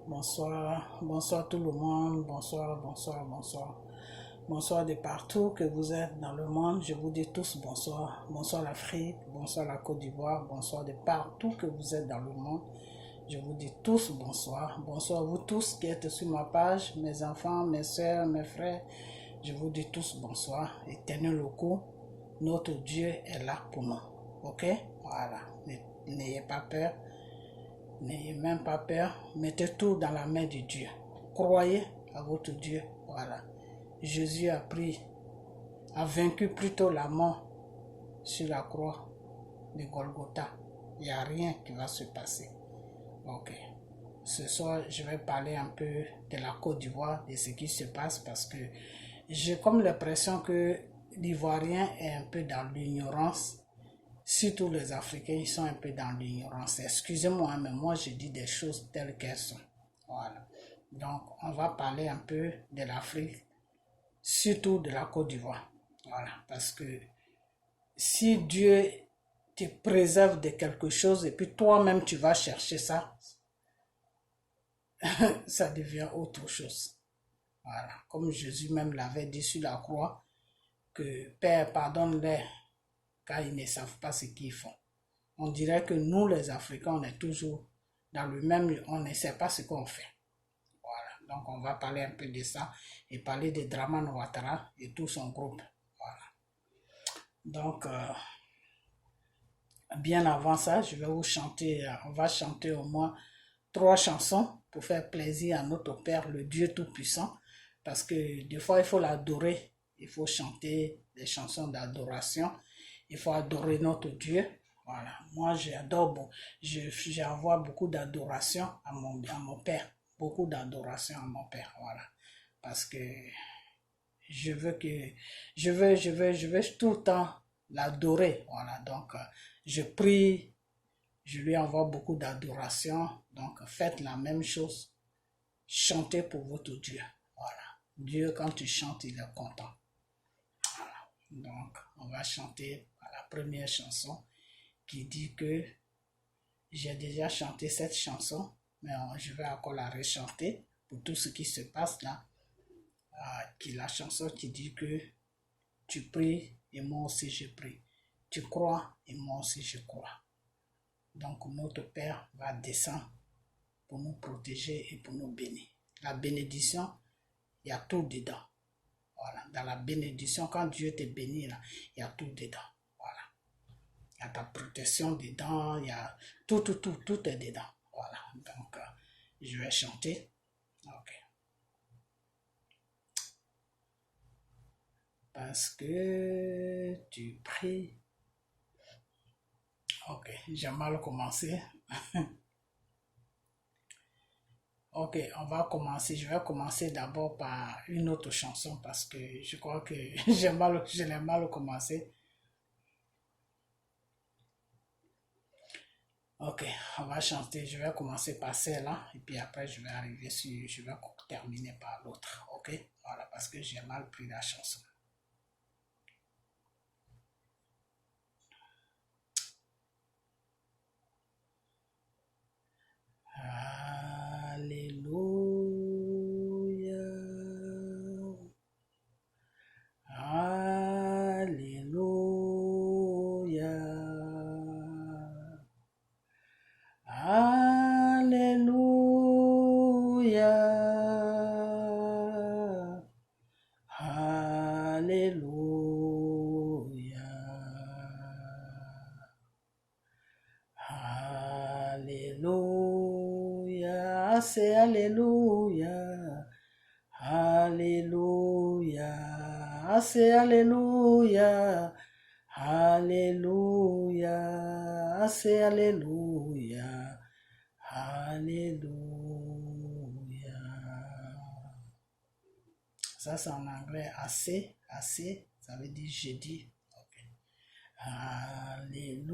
Bonsoir, bonsoir tout le monde, bonsoir, bonsoir, bonsoir. Bonsoir de partout que vous êtes dans le monde, je vous dis tous bonsoir. Bonsoir l'Afrique, bonsoir la Côte d'Ivoire, bonsoir de partout que vous êtes dans le monde. Je vous dis tous bonsoir. Bonsoir vous tous qui êtes sur ma page, mes enfants, mes soeurs, mes frères. Je vous dis tous bonsoir. Et tenez le coup, notre Dieu est là pour nous. Ok? Voilà. N'ayez pas peur. N'ayez même pas peur. Mettez tout dans la main de Dieu. Croyez à votre Dieu. Voilà. Jésus a vaincu plutôt la mort sur la croix de Golgotha. Il n'y a rien qui va se passer. Ok. Ce soir, je vais parler un peu de la Côte d'Ivoire, de ce qui se passe parce que j'ai comme l'impression que l'Ivoirien est un peu dans l'ignorance. Surtout les Africains, ils sont un peu dans l'ignorance. Excusez-moi, mais moi, je dis des choses telles qu'elles sont. Voilà. Donc, on va parler un peu de l'Afrique, surtout de la Côte d'Ivoire. Voilà. Parce que si Dieu te préserve de quelque chose et puis toi-même, tu vas chercher ça, ça devient autre chose. Voilà. Comme Jésus même l'avait dit sur la croix, que Père, pardonne-les, car ils ne savent pas ce qu'ils font. On dirait que nous, les Africains, on est toujours dans le même, on ne sait pas ce qu'on fait. Voilà. Donc, on va parler un peu de ça et parler de Dramane Ouattara et tout son groupe. Voilà. Donc, bien avant ça, je vais vous chanter, on va chanter au moins 3 chansons pour faire plaisir à notre Père, le Dieu Tout-Puissant. Parce que des fois, il faut l'adorer. Il faut chanter des chansons d'adoration. Il faut adorer notre Dieu. Voilà. Moi, j'adore, j'envoie beaucoup d'adoration à mon Père. Beaucoup d'adoration à mon Père. Voilà. Parce que je veux tout le temps l'adorer. Voilà. Donc, je prie, je lui envoie beaucoup d'adoration. Donc, faites la même chose. Chantez pour votre Dieu. Voilà. Dieu, quand tu chantes, il est content. Voilà. Donc, on va chanter la première chanson qui dit que j'ai déjà chanté cette chanson, mais je vais encore la rechanter pour tout ce qui se passe là. Qui la chanson qui dit que tu pries et moi aussi je prie. Tu crois et moi aussi je crois. Donc notre Père va descendre pour nous protéger et pour nous bénir. La bénédiction, il y a tout dedans. Voilà. Dans la bénédiction, quand Dieu te bénit, là, il y a tout dedans. Voilà. Il y a ta protection dedans, il y a tout est dedans. Voilà. Donc, je vais chanter. Ok. Parce que tu pries. Ok, j'ai mal commencé. Ok, on va commencer. Je vais commencer d'abord par une autre chanson parce que je crois que je l'ai mal commencé. Ok, on va chanter. Je vais commencer par celle-là et puis après je vais je vais terminer par l'autre. Ok, voilà, parce que j'ai mal pris la chanson. Alléluia. Alléluia. Alléluia. Alléluia. Alléluia. C'est Alléluia. Alléluia. C'est Alléluia. Alléluia. C'est Alléluia. Alléluia. Ça, c'est en anglais. Assez, ça veut dire jeudi. Okay. Alléluia.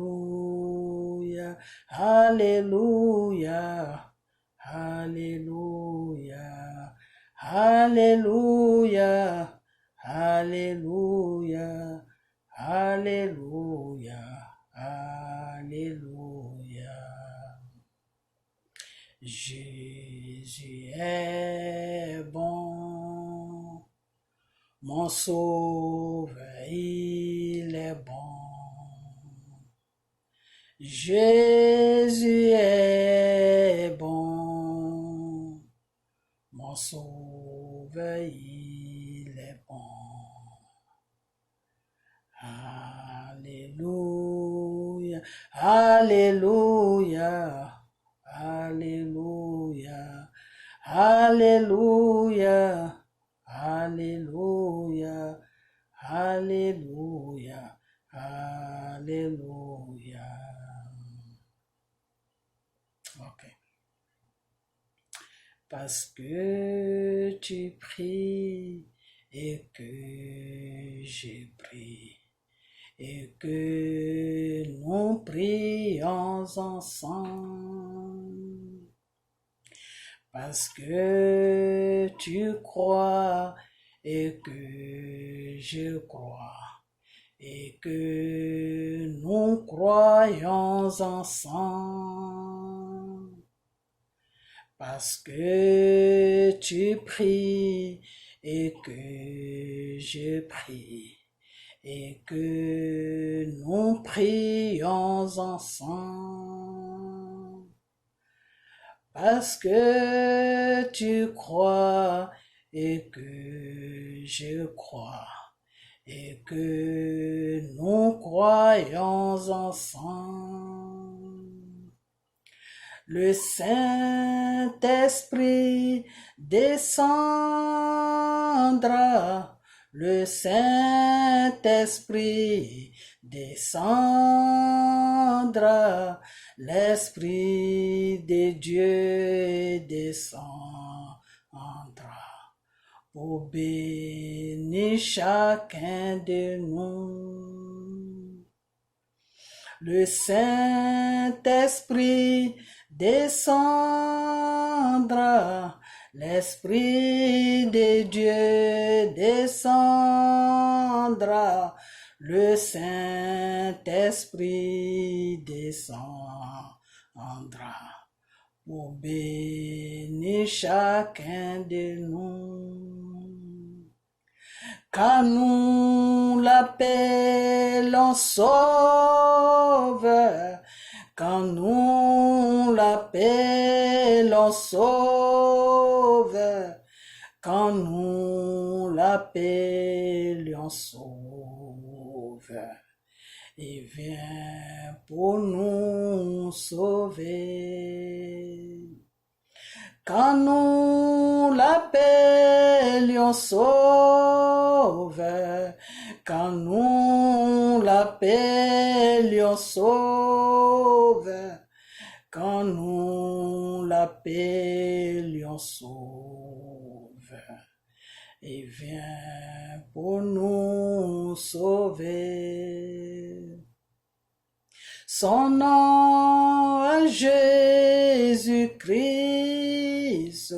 Alléluia. Alléluia. Alléluia. Alléluia. Alléluia. Alléluia. Jésus est bon, mon sauveur, il est bon. Jésus est bon, mon sauveur, il est bon. Alléluia, alléluia, alléluia, alléluia, alléluia, alléluia, alléluia. Ok. Parce que tu pries et que j'ai prié et que nous prions ensemble. Parce que tu crois et que je crois et que nous croyons ensemble. Parce que tu pries et que je prie et que nous prions ensemble. Parce que tu crois et que je crois et que nous croyons ensemble. Le Saint-Esprit descendra, le Saint-Esprit descendra, l'Esprit de Dieu descendra pour bénir chacun de nous. Le Saint-Esprit descendra, l'Esprit de Dieu descendra, le Saint-Esprit descendra pour bénir chacun de nous. Car nous l'appelons Sauveur, quand nous l'appelons Sauveur, quand nous l'appelions Sauveur, il vient pour nous sauver. Quand nous l'appelions Sauveur, quand nous l'appelions Sauveur, quand nous l'appelions Sauveur, il vient pour nous sauver. Son nom est Jésus-Christ,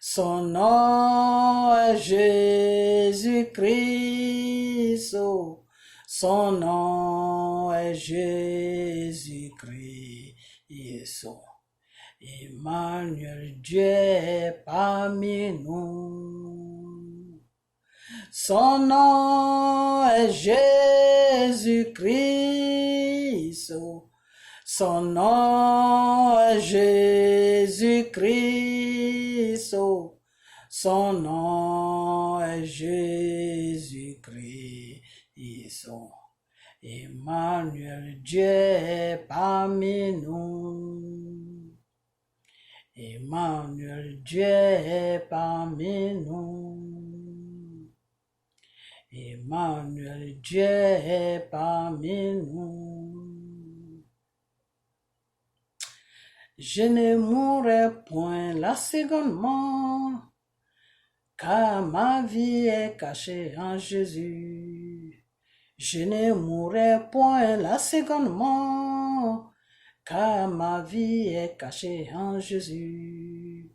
son nom est Jésus-Christ, son nom est Jésus-Christ. Emmanuel, Dieu est parmi nous. Son nom est Jésus-Christ, son nom est Jésus-Christ, son nom est Jésus-Christ. Emmanuel, Dieu est parmi nous. Emmanuel, Dieu est parmi nous. Emmanuel, Dieu est parmi nous. Je ne mourrai point la seconde mort, car ma vie est cachée en Jésus. Je ne mourrai point la seconde mort, car ma vie est cachée en Jésus.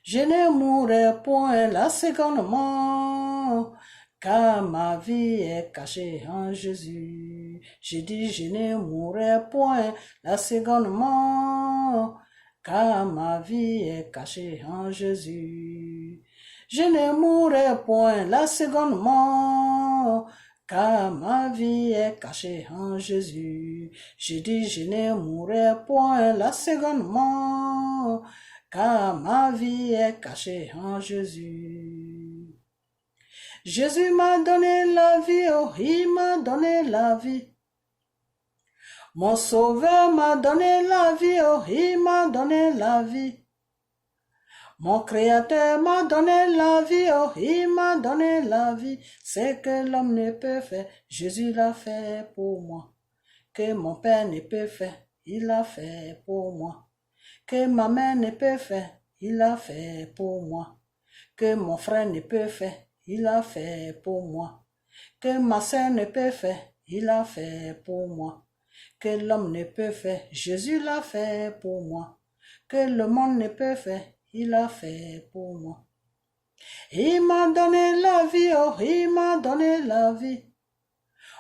Je ne mourrai point la seconde mort, car ma vie est cachée en Jésus. Je dis, je ne mourrai point la seconde mort, car ma vie est cachée en Jésus. Je ne mourrai point la seconde mort, car ma vie est cachée en Jésus. Je dis, je ne mourrai point la seconde mort, car ma vie est cachée en Jésus. Jésus m'a donné la vie, oh, il m'a donné la vie. Mon sauveur m'a donné la vie, oh, il m'a donné la vie. Mon créateur m'a donné la vie, oh, il m'a donné la vie. C'est que l'homme ne peut faire, Jésus l'a fait pour moi. Que mon père ne peut faire, il l'a fait pour moi. Que ma mère ne peut faire, il l'a fait pour moi. Que mon frère ne peut faire, il l'a fait pour moi. Que ma soeur ne peut faire, il l'a fait pour moi. Que l'homme ne peut faire, Jésus l'a fait pour moi. Que le monde ne peut faire, il l'a fait pour moi. Il m'a donné la vie, oh, il m'a donné la vie.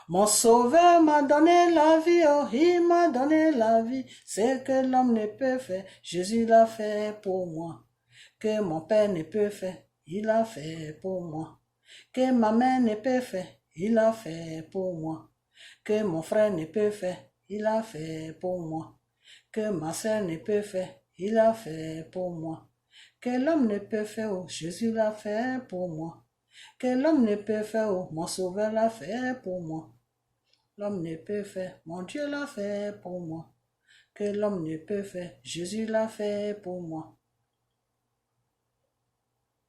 Mon sauveur m'a donné la vie, oh, il m'a donné la vie. C'est que l'homme ne peut faire, Jésus l'a fait pour moi. Que mon père ne peut faire, il l'a fait pour moi. Que ma mère ne peut faire, il l'a fait pour moi. Que mon frère ne peut faire, il l'a fait pour moi. Que ma soeur ne peut faire, il l'a fait pour moi. Que l'homme ne peut faire, oh, Jésus l'a fait pour moi. Que l'homme ne peut faire, oh, mon sauveur l'a fait pour moi. L'homme ne peut faire, mon Dieu l'a fait pour moi. Que l'homme ne peut faire, Jésus l'a fait pour moi.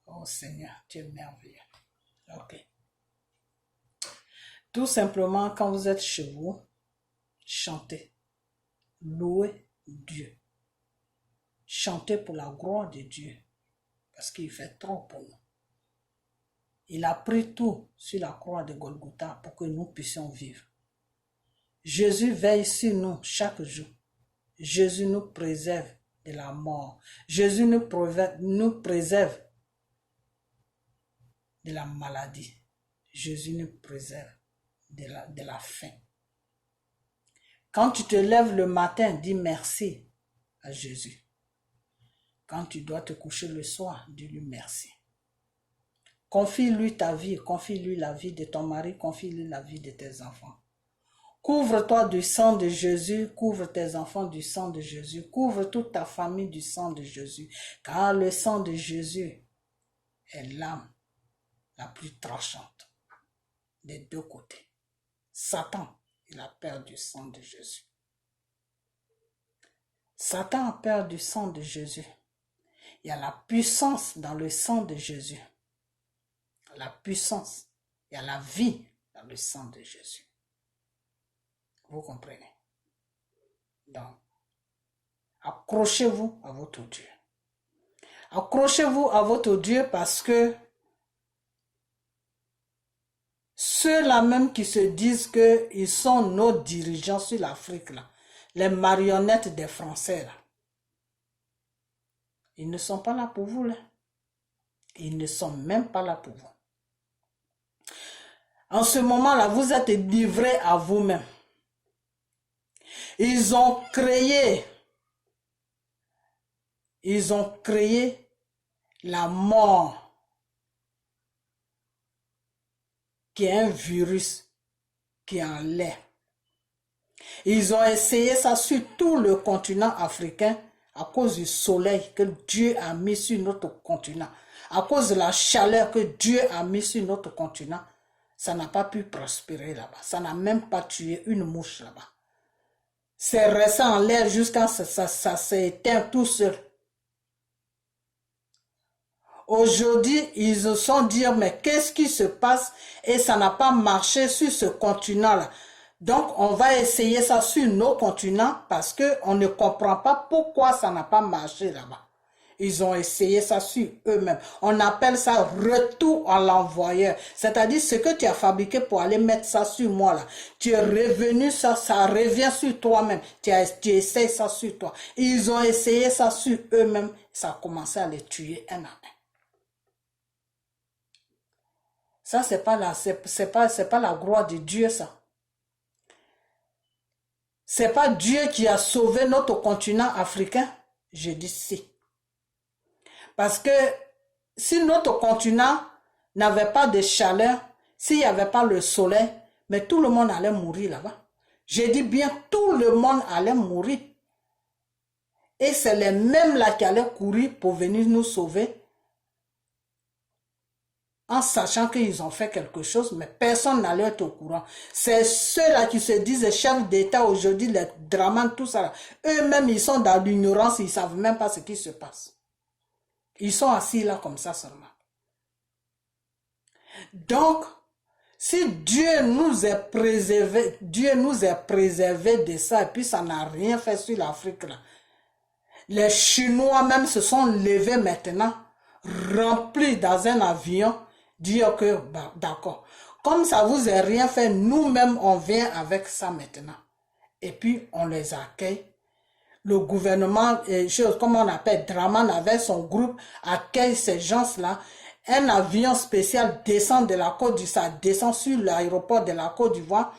Oh Seigneur, tu es merveilleux. Ok. Tout simplement, quand vous êtes chez vous, chantez. Louez Dieu. Chantez pour la gloire de Dieu. Parce qu'il fait trop pour nous. Il a pris tout sur la croix de Golgotha pour que nous puissions vivre. Jésus veille sur nous chaque jour. Jésus nous préserve de la mort. Jésus nous préserve de la maladie. Jésus nous préserve de la faim. Quand tu te lèves le matin, dis merci à Jésus. Quand tu dois te coucher le soir, dis-lui merci. Confie-lui ta vie, confie-lui la vie de ton mari, confie-lui la vie de tes enfants. Couvre-toi du sang de Jésus, couvre tes enfants du sang de Jésus, couvre toute ta famille du sang de Jésus, car le sang de Jésus est l'âme la plus tranchante des deux côtés. Satan, il a peur du sang de Jésus. Satan a peur du sang de Jésus. Il y a la puissance dans le sang de Jésus. La puissance, il y a la vie dans le sang de Jésus. Vous comprenez? Donc, accrochez-vous à votre Dieu. Accrochez-vous à votre Dieu parce que ceux-là même qui se disent qu'ils sont nos dirigeants sur l'Afrique, là, les marionnettes des Français, là, ils ne sont pas là pour vous. Là. Ils ne sont même pas là pour vous. En ce moment-là, vous êtes livrés à vous-même. Ils ont créé la mort, qui est un virus qui est en l'air. Ils ont essayé ça sur tout le continent africain à cause du soleil que Dieu a mis sur notre continent. À cause de la chaleur que Dieu a mis sur notre continent, ça n'a pas pu prospérer là-bas. Ça n'a même pas tué une mouche là-bas. C'est resté en l'air jusqu'à ça s'est éteint tout seul. Aujourd'hui, ils se sont dit, mais qu'est-ce qui se passe? Et ça n'a pas marché sur ce continent-là. Donc, on va essayer ça sur nos continents parce qu'on ne comprend pas pourquoi ça n'a pas marché là-bas. Ils ont essayé ça sur eux-mêmes. On appelle ça retour à l'envoyeur. C'est-à-dire ce que tu as fabriqué pour aller mettre ça sur moi là. Tu es revenu, ça revient sur toi-même. Tu essayes ça sur toi. Ils ont essayé ça sur eux-mêmes. Ça a commencé à les tuer un à un. Ça, c'est pas la gloire de Dieu, ça. C'est pas Dieu qui a sauvé notre continent africain. Je dis si. Parce que si notre continent n'avait pas de chaleur, s'il n'y avait pas le soleil, mais tout le monde allait mourir là-bas. Je dis bien, tout le monde allait mourir. Et c'est les mêmes là qui allaient courir pour venir nous sauver, en sachant qu'ils ont fait quelque chose, mais personne n'allait être au courant. C'est ceux-là qui se disent chefs d'État aujourd'hui, les Dramane, tout ça. Eux-mêmes, ils sont dans l'ignorance, ils ne savent même pas ce qui se passe. Ils sont assis là comme ça seulement. Donc, si Dieu nous est préservé de ça, et puis ça n'a rien fait sur l'Afrique là. Les Chinois même se sont levés maintenant, remplis dans un avion, dire que, bah, d'accord, comme ça vous a rien fait, nous-mêmes on vient avec ça maintenant. Et puis on les accueille. Le gouvernement, comme on appelle, Dramane avec son groupe, accueille ces gens-là. Un avion spécial descend de la Côte d'Ivoire, ça descend sur l'aéroport de la Côte d'Ivoire.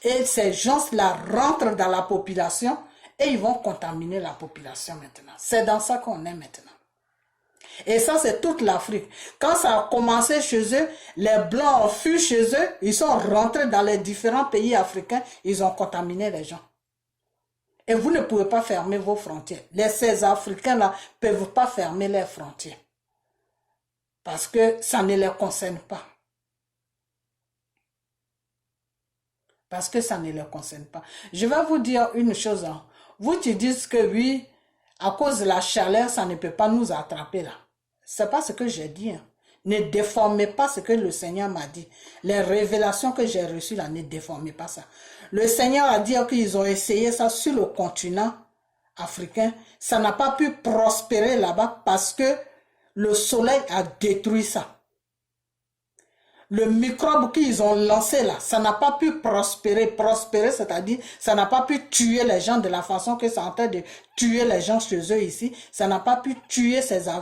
Et ces gens-là rentrent dans la population et ils vont contaminer la population maintenant. C'est dans ça qu'on est maintenant. Et ça, c'est toute l'Afrique. Quand ça a commencé chez eux, les Blancs ont fui chez eux, ils sont rentrés dans les différents pays africains, ils ont contaminé les gens. Et vous ne pouvez pas fermer vos frontières. Ces Africains-là ne peuvent pas fermer leurs frontières. Parce que ça ne les concerne pas. Parce que ça ne les concerne pas. Je vais vous dire une chose. Hein. Vous qui dites que oui, à cause de la chaleur, ça ne peut pas nous attraper là. C'est pas ce que j'ai dit. Hein. Ne déformez pas ce que le Seigneur m'a dit. Les révélations que j'ai reçues là, ne déformez pas ça. Le Seigneur a dit qu'ils ont essayé ça sur le continent africain. Ça n'a pas pu prospérer là-bas parce que le soleil a détruit ça. Le microbe qu'ils ont lancé là, ça n'a pas pu prospérer. Prospérer, c'est-à-dire, ça n'a pas pu tuer les gens de la façon que c'est en train de tuer les gens chez eux ici. Ça n'a pas pu tuer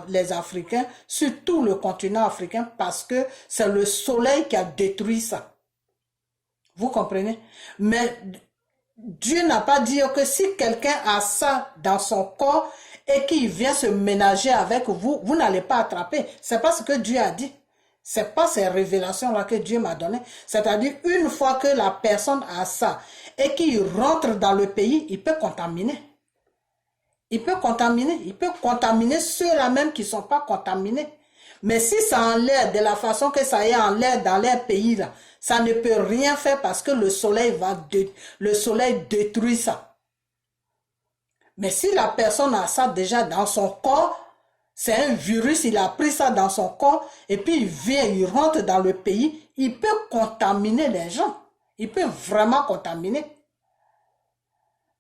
les Africains sur tout le continent africain parce que c'est le soleil qui a détruit ça. Vous comprenez? Mais Dieu n'a pas dit que si quelqu'un a ça dans son corps et qu'il vient se ménager avec vous, vous n'allez pas attraper. C'est pas ce que Dieu a dit. C'est pas ces révélations-là que Dieu m'a données. C'est-à-dire, une fois que la personne a ça et qu'il rentre dans le pays, il peut contaminer. Il peut contaminer ceux-là même qui ne sont pas contaminés. Mais si ça en l'air de la façon que ça est en l'air dans leur pays, là, ça ne peut rien faire parce que le soleil détruit ça. Mais si la personne a ça déjà dans son corps, c'est un virus, il a pris ça dans son corps et puis il vient, il rentre dans le pays, il peut contaminer les gens. Il peut vraiment contaminer.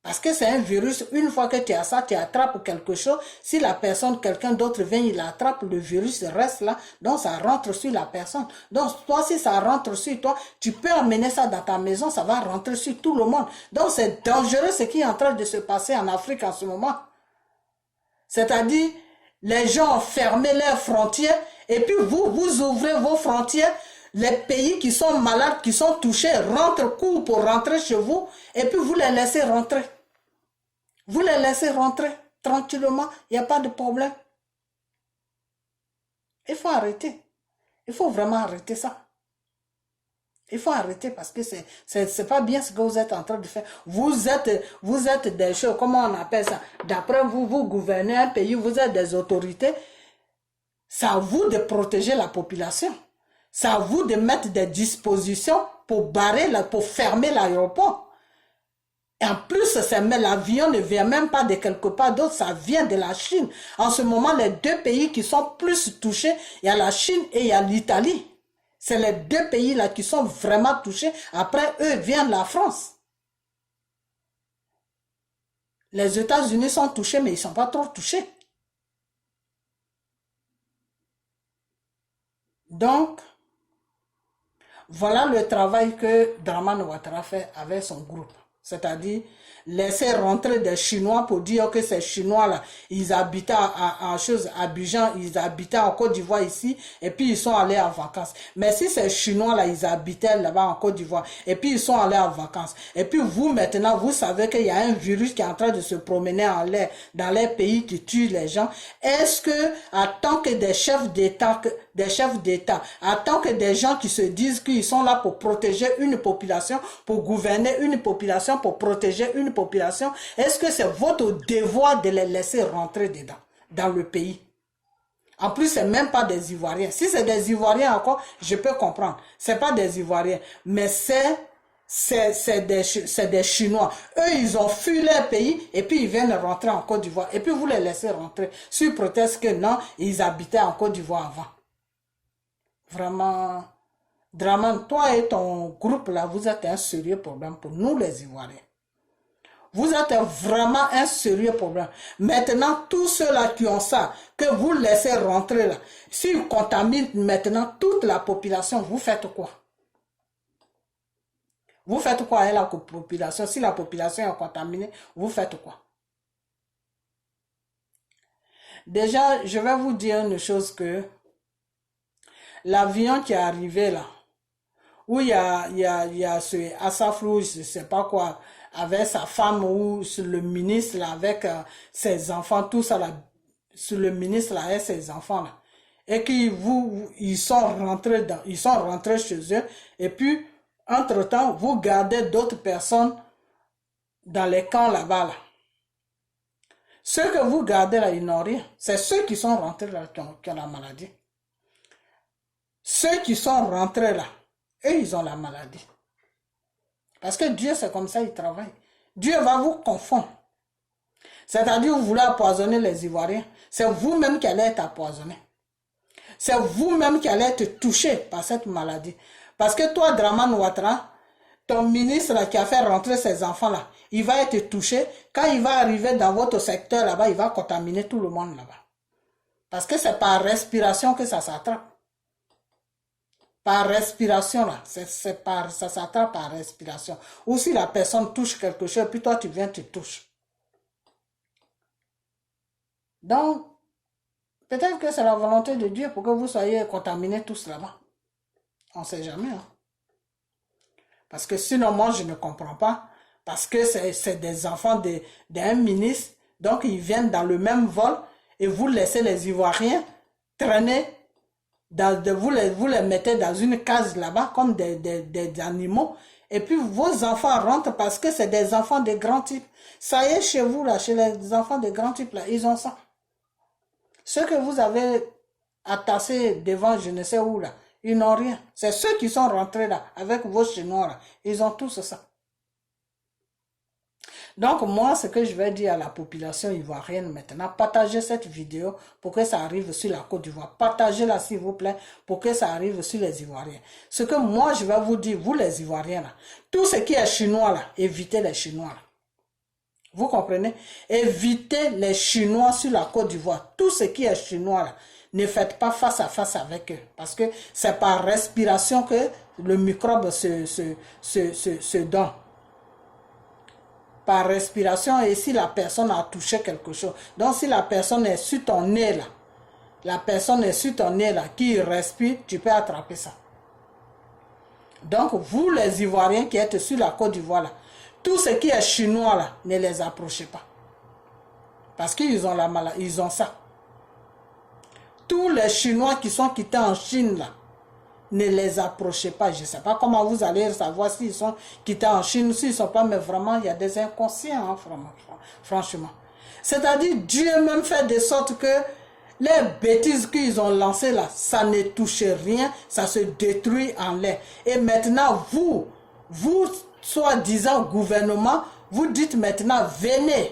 Parce que c'est un virus, une fois que tu as ça, tu attrapes quelque chose. Si la personne, quelqu'un d'autre vient, il attrape, le virus reste là, donc ça rentre sur la personne. Donc toi, si ça rentre sur toi, tu peux emmener ça dans ta maison, ça va rentrer sur tout le monde. Donc c'est dangereux ce qui est en train de se passer en Afrique en ce moment. C'est-à-dire, les gens ont fermé leurs frontières et puis vous ouvrez vos frontières. Les pays qui sont malades, qui sont touchés, courent pour rentrer chez vous et puis vous les laissez rentrer. Vous les laissez rentrer tranquillement, il n'y a pas de problème. Il faut arrêter. Il faut vraiment arrêter ça. Il faut arrêter parce que c'est pas bien ce que vous êtes en train de faire. Vous êtes des choses, comment on appelle ça? D'après vous, vous gouvernez un pays, vous êtes des autorités. C'est à vous de protéger la population. C'est à vous de mettre des dispositions pour pour fermer l'aéroport. Et en plus, l'avion ne vient même pas de quelque part d'autre, ça vient de la Chine. En ce moment, les deux pays qui sont plus touchés, il y a la Chine et il y a l'Italie. C'est les deux pays-là qui sont vraiment touchés. Après, eux, vient la France. Les États-Unis sont touchés, mais ils ne sont pas trop touchés. Donc, voilà le travail que Dramane Ouattara fait avec son groupe. C'est-à-dire laisser rentrer des Chinois pour dire que ces Chinois-là, ils habitaient à Abidjan, ils habitaient en Côte d'Ivoire ici, et puis ils sont allés en vacances. Mais si ces Chinois-là, ils habitaient là-bas en Côte d'Ivoire, et puis ils sont allés en vacances, et puis vous, maintenant, vous savez qu'il y a un virus qui est en train de se promener en l'air, dans les pays qui tue les gens, est-ce que, en tant que des chefs d'État, en tant que des gens qui se disent qu'ils sont là pour protéger une population, pour gouverner une population, pour protéger une population, est-ce que c'est votre devoir de les laisser rentrer dedans, dans le pays? En plus, c'est même pas des Ivoiriens. Si c'est des Ivoiriens encore, je peux comprendre. C'est pas des Ivoiriens, mais c'est des Chinois. Eux, ils ont fui leur pays et puis ils viennent rentrer en Côte d'Ivoire. Et puis vous les laissez rentrer sur prétexte que non, ils habitaient en Côte d'Ivoire avant. Vraiment, Draman, toi et ton groupe là, vous êtes un sérieux problème pour nous les Ivoiriens. Vous êtes vraiment un sérieux problème. Maintenant, tous ceux-là qui ont ça, que vous laissez rentrer là, s'ils contaminent maintenant toute la population, vous faites quoi? Vous faites quoi avec la population? Si la population est contaminée, vous faites quoi? Déjà, je vais vous dire une chose que l'avion qui est arrivé là, où il y a ce Assafrou, je ne sais pas quoi, avec sa femme ou le ministre là, avec ses enfants, tout ça là, sur le ministre là, avec ses enfants là, et ils sont rentrés chez eux, et puis, entre-temps, vous gardez d'autres personnes dans les camps là-bas là. Ceux que vous gardez là, ils n'ont rien. C'est ceux qui sont rentrés là qui ont la maladie. Ceux qui sont rentrés là, eux, ils ont la maladie. Parce que Dieu, c'est comme ça, il travaille. Dieu va vous confondre. C'est-à-dire, vous voulez empoisonner les Ivoiriens. C'est vous-même qui allez être empoisonné. C'est vous-même qui allez être touché par cette maladie. Parce que toi, Draman Ouattara, ton ministre là, qui a fait rentrer ses enfants là, il va être touché. Quand il va arriver dans votre secteur là-bas, il va contaminer tout le monde là-bas. Parce que c'est par respiration que ça s'attrape. Par respiration là, ça s'attrape par respiration. Ou si la personne touche quelque chose, puis toi tu viens, tu touches. Donc, peut-être que c'est la volonté de Dieu pour que vous soyez contaminés tous là-bas. On ne sait jamais. Hein? Parce que sinon, moi, je ne comprends pas. Parce que c'est des enfants d'un ministre. Donc, ils viennent dans le même vol et vous laissez les Ivoiriens traîner. Vous les mettez dans une case là-bas comme des animaux. Et puis, vos enfants rentrent parce que c'est des enfants de grands types. Ça y est, chez vous, là, chez les enfants de grands types, là, ils ont ça. Ceux que vous avez attassés devant je ne sais où, là, ils n'ont rien. C'est ceux qui sont rentrés là, avec vos Chinois là. Ils ont tous ça. Donc moi, ce que je vais dire à la population ivoirienne maintenant, partagez cette vidéo pour que ça arrive sur la Côte d'Ivoire. Partagez-la s'il vous plaît pour que ça arrive sur les Ivoiriens. Ce que moi, je vais vous dire, vous les Ivoiriens là, tout ce qui est chinois là, évitez les Chinois là. Vous comprenez? Évitez les Chinois sur la Côte d'Ivoire. Tout ce qui est chinois là, ne faites pas face à face avec eux. Parce que c'est par respiration que le microbe se donne. Par respiration et si la personne a touché quelque chose. Donc si la personne est sur ton nez là, la personne est sur ton nez là, qui respire, tu peux attraper ça. Donc vous les Ivoiriens qui êtes sur la Côte d'Ivoire là, tout ce qui est chinois là, ne les approchez pas. Parce qu'ils ont la maladie, ils ont ça. Tous les Chinois qui sont quittés en Chine là, ne les approchez pas. Je ne sais pas comment vous allez savoir s'ils sont quittés en Chine, s'ils ne sont pas, mais vraiment, il y a des inconscients, hein, franchement. C'est-à-dire, Dieu même fait de sorte que les bêtises qu'ils ont lancées là, ça ne touche rien, ça se détruit en l'air. Et maintenant, vous, soi-disant gouvernement, vous dites maintenant, venez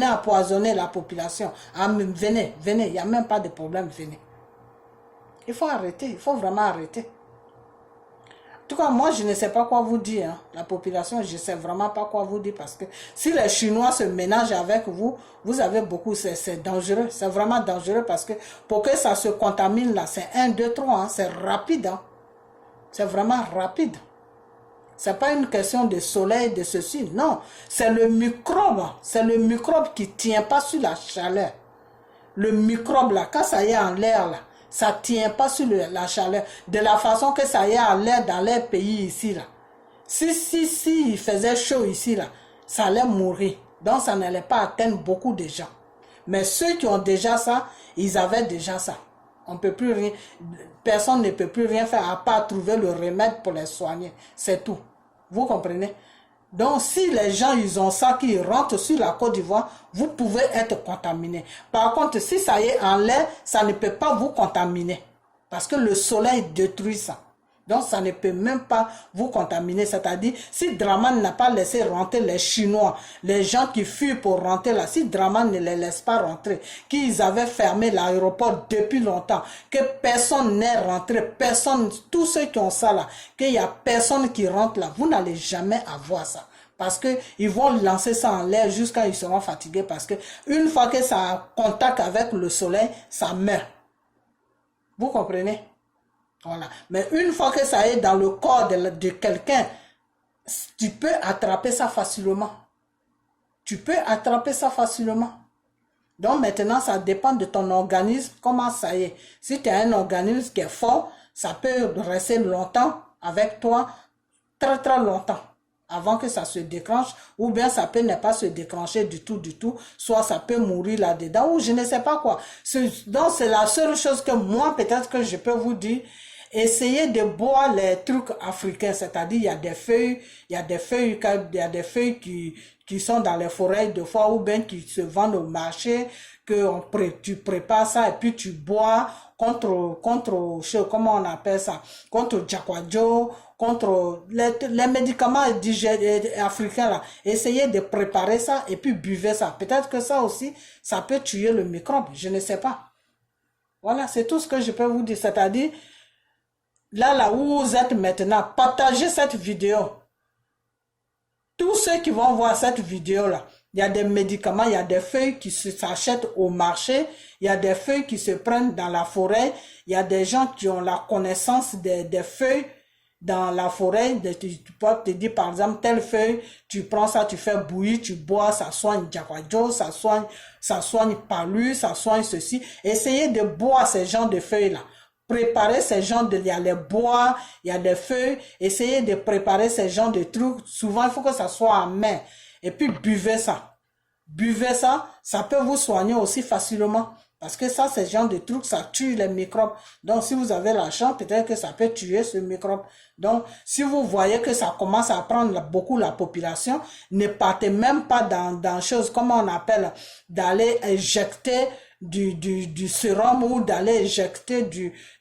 empoisonner la population. Ah, venez, il n'y a même pas de problème, venez. Il faut arrêter, il faut vraiment arrêter. En tout cas, moi, je ne sais pas quoi vous dire. Hein. La population, je ne sais vraiment pas quoi vous dire parce que si les Chinois se ménagent avec vous, vous avez beaucoup, c'est dangereux. C'est vraiment dangereux parce que pour que ça se contamine là, c'est 1, 2, 3, hein, c'est rapide. Hein. C'est vraiment rapide. C'est pas une question de soleil, de ceci. Non, c'est le microbe. C'est le microbe qui ne tient pas sur la chaleur. Le microbe là, quand ça y est en l'air là, ça ne tient pas sur la chaleur. De la façon que ça y est en l'air dans les pays ici là. Si il faisait chaud ici là, ça allait mourir. Donc ça n'allait pas atteindre beaucoup de gens. Mais ceux qui ont déjà ça, ils avaient déjà ça. On peut plus rien, personne ne peut plus rien faire à part trouver le remède pour les soigner. C'est tout. Vous comprenez? Donc, si les gens, ils ont ça qui rentre sur la Côte d'Ivoire, vous pouvez être contaminé. Par contre, si ça y est en l'air, ça ne peut pas vous contaminer. Parce que le soleil détruit ça. Donc, ça ne peut même pas vous contaminer. C'est-à-dire, si Draman n'a pas laissé rentrer les Chinois, les gens qui fuient pour rentrer là, si Draman ne les laisse pas rentrer, qu'ils avaient fermé l'aéroport depuis longtemps, que personne n'est rentré, personne, tous ceux qui ont ça là, qu'il n'y a personne qui rentre là, vous n'allez jamais avoir ça. Parce qu'ils vont lancer ça en l'air jusqu'à ils seront fatigués. Parce que une fois que ça a contact avec le soleil, ça meurt. Vous comprenez? Voilà. Mais une fois que ça est dans le corps de quelqu'un, tu peux attraper ça facilement. Tu peux attraper ça facilement. Donc maintenant, ça dépend de ton organisme, comment ça y est. Si tu as un organisme qui est fort, ça peut rester longtemps avec toi, très très longtemps, avant que ça se déclenche, ou bien ça peut ne pas se déclencher du tout, soit ça peut mourir là-dedans, ou je ne sais pas quoi. Donc c'est la seule chose que moi, peut-être que je peux vous dire, essayez de boire les trucs africains, c'est-à-dire il y a des feuilles, qui sont dans les forêts de fois, ou bien qui se vendent au marché, tu prépares ça et puis tu bois contre, comment on appelle ça, contre Jakwadjo, contre les médicaments africains là. Essayez de préparer ça et puis buvez ça. Peut-être que ça aussi, ça peut tuer le microbe, je ne sais pas. Voilà, c'est tout ce que je peux vous dire, c'est-à-dire, là où vous êtes maintenant, partagez cette vidéo. Tous ceux qui vont voir cette vidéo-là, il y a des médicaments, il y a des feuilles qui s'achètent au marché, il y a des feuilles qui se prennent dans la forêt, il y a des gens qui ont la connaissance des feuilles dans la forêt. Tu peux te dire par exemple, telle feuille, tu prends ça, tu fais bouillir, tu bois, ça soigne Jakwadjo, ça soigne Palu, ça soigne ceci. Essayez de boire ces genres de feuilles-là. Préparer ces genres de, il y a les bois, il y a des feuilles, essayez de préparer ces genres de trucs. Souvent, il faut que ça soit en main. Et puis, buvez ça. Buvez ça, ça peut vous soigner aussi facilement. Parce que ça, ces genres de trucs, ça tue les microbes. Donc, si vous avez la chance, peut-être que ça peut tuer ce microbe. Donc, si vous voyez que ça commence à prendre beaucoup la population, ne partez même pas dans choses, comment on appelle, d'aller injecter du sérum ou d'aller injecter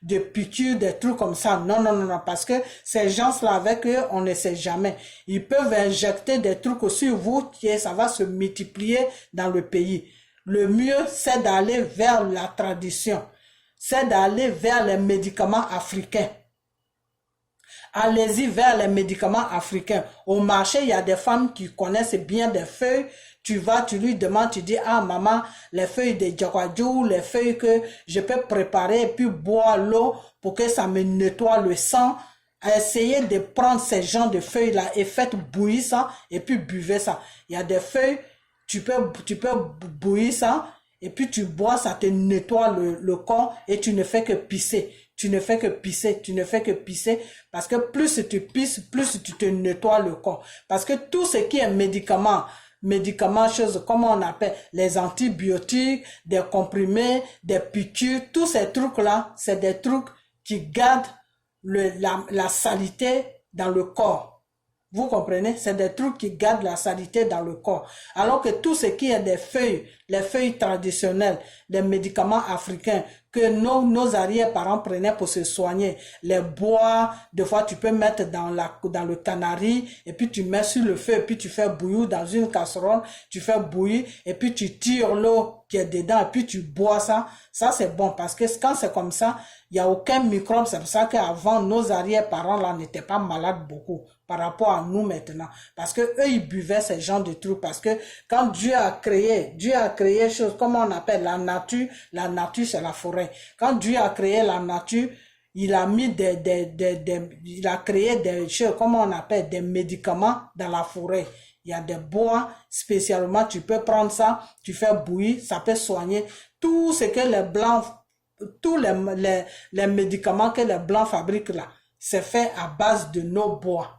des piqûres, des trucs comme ça. Non, parce que ces gens-là, avec eux, on ne sait jamais. Ils peuvent injecter des trucs sur vous et ça va se multiplier dans le pays. Le mieux, c'est d'aller vers la tradition. C'est d'aller vers les médicaments africains. Allez-y vers les médicaments africains. Au marché, il y a des femmes qui connaissent bien des feuilles. Tu vas, tu lui demandes, tu dis, ah maman, les feuilles de Jakwadjo, les feuilles que je peux préparer et puis boire l'eau pour que ça me nettoie le sang. Essayez de prendre ces genres de feuilles-là et faites bouillir ça et puis buvez ça. Il y a des feuilles, tu peux bouillir ça et puis tu bois, ça te nettoie le corps et tu ne fais que pisser. Tu ne fais que pisser, parce que plus tu pisses, plus tu te nettoies le corps. Parce que tout ce qui est médicaments, choses, comment on appelle, les antibiotiques, des comprimés, des piqûres, tous ces trucs-là, c'est des trucs qui gardent la saleté dans le corps. Vous comprenez? C'est des trucs qui gardent la saleté dans le corps. Alors que tout ce qui est des feuilles, les feuilles traditionnelles, des médicaments africains que nos arrière-parents prenaient pour se soigner, les bois, des fois tu peux mettre dans le canari et puis tu mets sur le feu et puis tu fais bouillir dans une casserole, tu fais bouillir et puis tu tires l'eau qui est dedans et puis tu bois ça. Ça c'est bon parce que quand c'est comme ça, il n'y a aucun microbe. C'est pour ça qu'avant, nos arrière-parents là n'étaient pas malades beaucoup par rapport à nous maintenant. Parce que eux, ils buvaient ces genres de trucs. Parce que quand Dieu a créé chose, comment on appelle la nature c'est la forêt. Quand Dieu a créé la nature, il a mis il a créé des choses, comment on appelle, des médicaments dans la forêt. Il y a des bois, spécialement, tu peux prendre ça, tu fais bouillir, ça peut soigner tout ce que les blancs, tous les médicaments que les blancs fabriquent là, c'est fait à base de nos bois.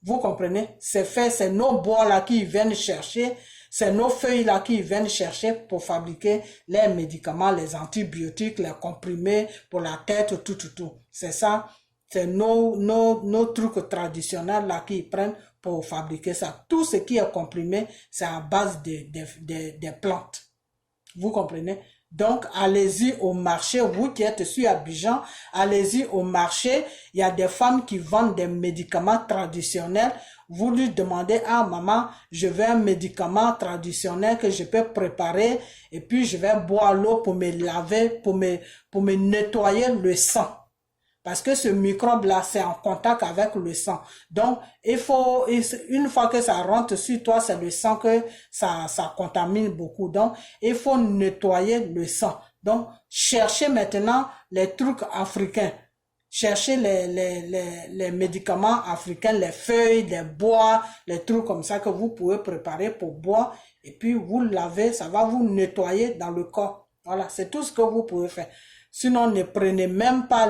Vous comprenez? C'est fait, c'est nos bois là qui viennent chercher, c'est nos feuilles là qui viennent chercher pour fabriquer les médicaments, les antibiotiques, les comprimés pour la tête, tout. C'est ça, c'est nos trucs traditionnels là qui prennent pour fabriquer ça. Tout ce qui est comprimé, c'est à base des plantes. Vous comprenez? Donc, allez-y au marché, vous qui êtes sur Abidjan, allez-y au marché. Il y a des femmes qui vendent des médicaments traditionnels. Vous lui demandez, ah maman, je veux un médicament traditionnel que je peux préparer et puis je vais boire l'eau pour me laver, pour me nettoyer le sang. Parce que ce microbe-là, c'est en contact avec le sang. Donc, une fois que ça rentre sur toi, c'est le sang que ça contamine beaucoup. Donc, il faut nettoyer le sang. Donc, cherchez maintenant les trucs africains. Cherchez les médicaments africains, les feuilles, les bois, les trucs comme ça que vous pouvez préparer pour boire. Et puis, vous lavez, ça va vous nettoyer dans le corps. Voilà, c'est tout ce que vous pouvez faire. Sinon, ne prenez même pas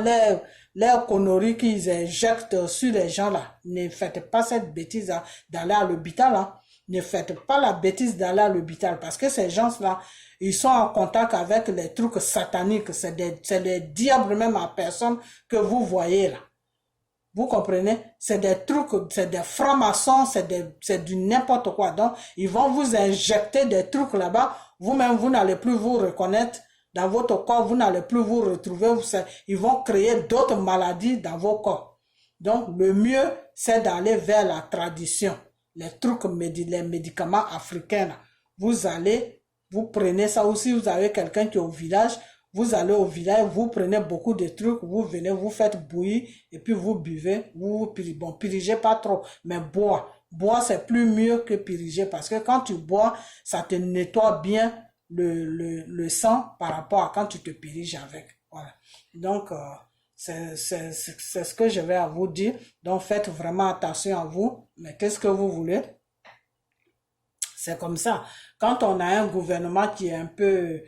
les conneries qu'ils injectent sur les gens là. Ne faites pas cette bêtise d'aller à l'hôpital. Hein. Ne faites pas la bêtise d'aller à l'hôpital parce que ces gens-là, ils sont en contact avec les trucs sataniques. C'est les diables même en personne que vous voyez là. Vous comprenez? C'est des trucs, c'est des francs-maçons, c'est du n'importe quoi. Donc, ils vont vous injecter des trucs là-bas. Vous-même, vous n'allez plus vous reconnaître. Dans votre corps, vous n'allez plus vous retrouver. Ils vont créer d'autres maladies dans vos corps. Donc, le mieux, c'est d'aller vers la tradition. Les trucs, les médicaments africains. Là. Vous allez, vous prenez ça aussi. Vous avez quelqu'un qui est au village. Vous allez au village, vous prenez beaucoup de trucs. Vous venez, vous faites bouillir et puis vous buvez. Bon, pirigez pas trop, mais boire. Boire, c'est plus mieux que piriger parce que quand tu bois, ça te nettoie bien le sang par rapport à quand tu te piriges avec. Voilà. Donc, c'est ce que je vais à vous dire. Donc, faites vraiment attention à vous. Mais qu'est-ce que vous voulez? C'est comme ça. Quand on a un gouvernement qui est un peu,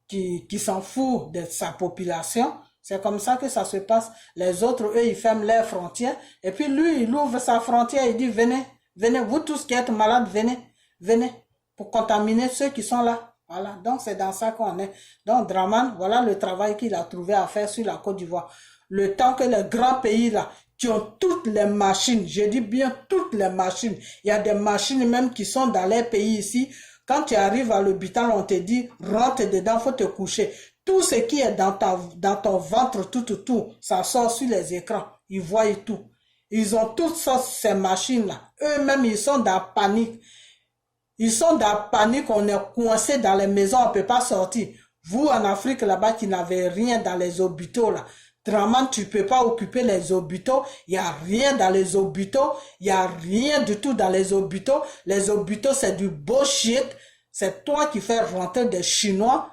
qui s'en fout de sa population, c'est comme ça que ça se passe. Les autres, eux, ils ferment leurs frontières. Et puis lui, il ouvre sa frontière, il dit, venez, venez, vous tous qui êtes malades, venez, venez, pour contaminer ceux qui sont là. Voilà, donc c'est dans ça qu'on est. Donc Draman, voilà le travail qu'il a trouvé à faire sur la Côte d'Ivoire. Le temps que les grands pays là, qui ont toutes les machines, je dis bien toutes les machines, il y a des machines même qui sont dans les pays ici. Quand tu arrives à l'hôpital, on te dit, rentre dedans, faut te coucher. Tout ce qui est dans ton ventre, tout, ça sort sur les écrans. Ils voient tout. Ils ont toutes ces machines-là. Eux-mêmes, ils sont dans la panique. Ils sont dans la panique, on est coincé dans les maisons, on ne peut pas sortir. Vous, en Afrique, là-bas, qui n'avez rien dans les hôpitaux, là. Vraiment, tu ne peux pas occuper les hôpitaux. Il n'y a rien dans les hôpitaux. Il n'y a rien du tout dans les hôpitaux. Les hôpitaux, c'est du bullshit. C'est toi qui fais rentrer des Chinois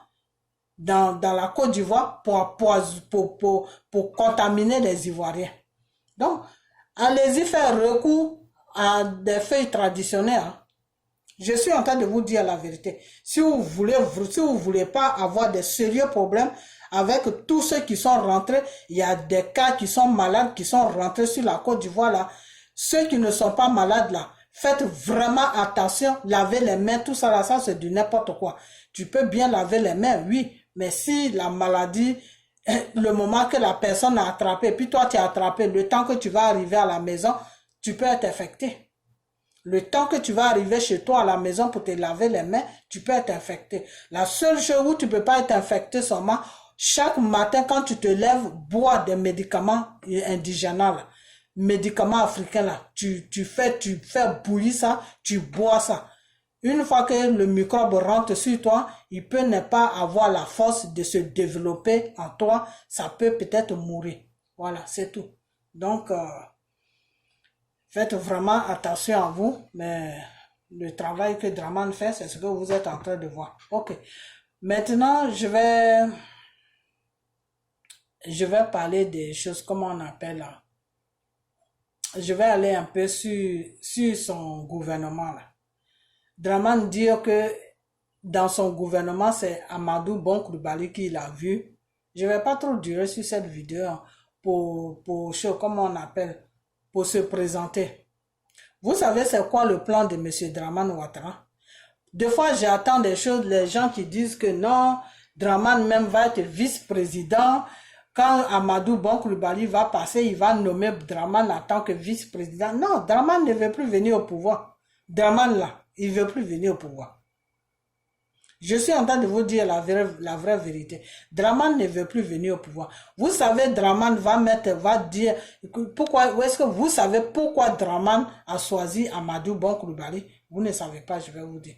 dans la Côte d'Ivoire pour contaminer les Ivoiriens. Donc, allez-y faire recours à des feuilles traditionnelles. Hein. Je suis en train de vous dire la vérité. Si vous voulez pas avoir de sérieux problèmes avec tous ceux qui sont rentrés, il y a des cas qui sont malades, qui sont rentrés sur la Côte d'Ivoire là. Ceux qui ne sont pas malades là, faites vraiment attention, lavez les mains, tout ça là, ça c'est du n'importe quoi. Tu peux bien laver les mains, oui, mais si la maladie, le moment que la personne a attrapé, puis toi tu as attrapé, le temps que tu vas arriver à la maison, tu peux être infecté. Le temps que tu vas arriver chez toi à la maison pour te laver les mains, tu peux être infecté. La seule chose où tu ne peux pas être infecté seulement, chaque matin quand tu te lèves, bois des médicaments indigènes là, médicaments africains là. Tu fais bouillir ça, tu bois ça. Une fois que le microbe rentre sur toi, il peut ne pas avoir la force de se développer en toi. Ça peut peut-être mourir. Voilà, c'est tout. Donc, faites vraiment attention à vous, mais le travail que Draman fait, c'est ce que vous êtes en train de voir. Ok. Maintenant, je vais je vais parler des choses, comment on appelle là. Je vais aller un peu sur son gouvernement là. Draman dit que dans son gouvernement, c'est Amadou Bon Coulibaly qui l'a vu. Je ne vais pas trop durer sur cette vidéo comment on appelle, pour se présenter. Vous savez c'est quoi le plan de M. Draman Ouattara? Des fois, j'attends des choses, les gens qui disent que non, Draman même va être vice-président. Quand Amadou Bon Coulibaly va passer, il va nommer Draman en tant que vice-président. Non, Draman ne veut plus venir au pouvoir. Draman là, il ne veut plus venir au pouvoir. Je suis en train de vous dire la vraie vérité. Draman ne veut plus venir au pouvoir. Vous savez, Draman va dire, pourquoi, est-ce que vous savez pourquoi Draman a choisi Amadou Bon Coulibaly? Vous ne savez pas, je vais vous dire.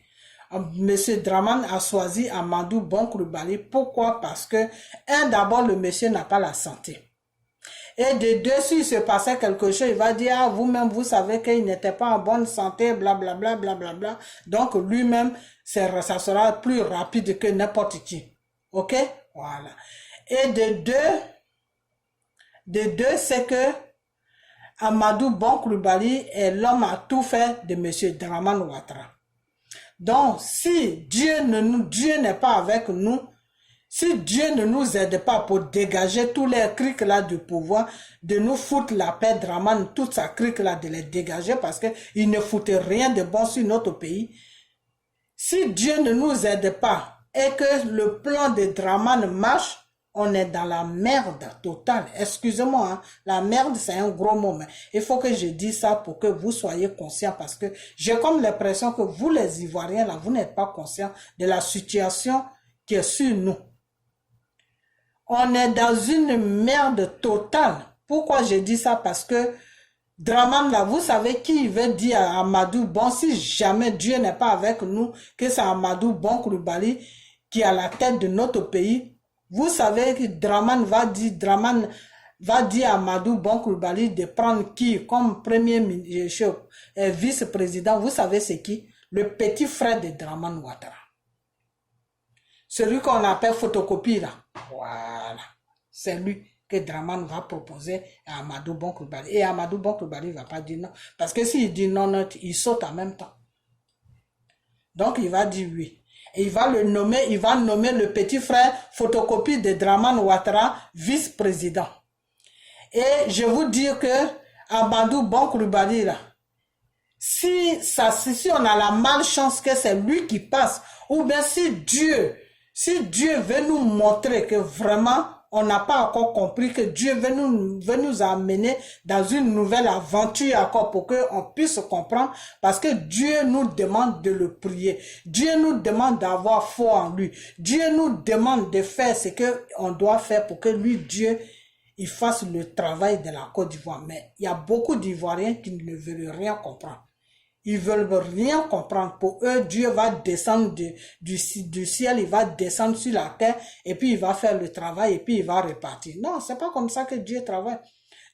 Monsieur Draman a choisi Amadou Bon Coulibaly. Pourquoi? Parce que, d'abord, le monsieur n'a pas la santé. Et de deux, s'il se passait quelque chose, il va dire, ah, vous-même, vous savez qu'il n'était pas en bonne santé, blablabla, blablabla. Donc, lui-même, ça sera plus rapide que n'importe qui. OK? Voilà. Et de deux, c'est que Amadou Bon Coulibaly est l'homme à tout faire de monsieur Draman Ouattara. Donc, si Dieu n'est pas avec nous, si Dieu ne nous aide pas pour dégager tous les criques là du pouvoir, de nous foutre la paix, Draman, toute sa crique là, de les dégager parce qu'il ne foutait rien de bon sur notre pays. Si Dieu ne nous aide pas et que le plan de Draman marche, on est dans la merde totale. Excusez-moi, hein, la merde c'est un gros mot, mais il faut que je dise ça pour que vous soyez conscients parce que j'ai comme l'impression que vous les Ivoiriens là, vous n'êtes pas conscients de la situation qui est sur nous. On est dans une merde totale. Pourquoi je dis ça? Parce que Draman là, vous savez qui veut dire à Amadou Bon, si jamais Dieu n'est pas avec nous, que c'est Amadou Bon Coulibaly qui est à la tête de notre pays. Vous savez que Draman va dire à Amadou Bon Coulibaly de prendre qui comme premier ministre, vice-président. Vous savez c'est qui? Le petit frère de Draman Ouattara. Celui qu'on appelle photocopie là. Voilà. C'est lui que Draman va proposer à Amadou Bon Coulibaly. Et Amadou Bon Coulibaly ne va pas dire non. Parce que s'il dit non, il saute en même temps. Donc il va dire oui. Et il va nommer le petit frère photocopie de Draman Ouattara vice-président. Et je vous dis que Amadou Bon Coulibaly là, si on a la malchance que c'est lui qui passe, ou bien si Dieu veut nous montrer que vraiment on n'a pas encore compris que Dieu veut nous amener dans une nouvelle aventure encore pour qu'on puisse comprendre parce que Dieu nous demande de le prier. Dieu nous demande d'avoir foi en lui. Dieu nous demande de faire ce qu'on doit faire pour que lui, Dieu, il fasse le travail de la Côte d'Ivoire. Mais il y a beaucoup d'Ivoiriens qui ne veulent rien comprendre. Ils veulent rien comprendre. Pour eux, Dieu va descendre du ciel, il va descendre sur la terre, et puis il va faire le travail, et puis il va repartir. Non, c'est pas comme ça que Dieu travaille.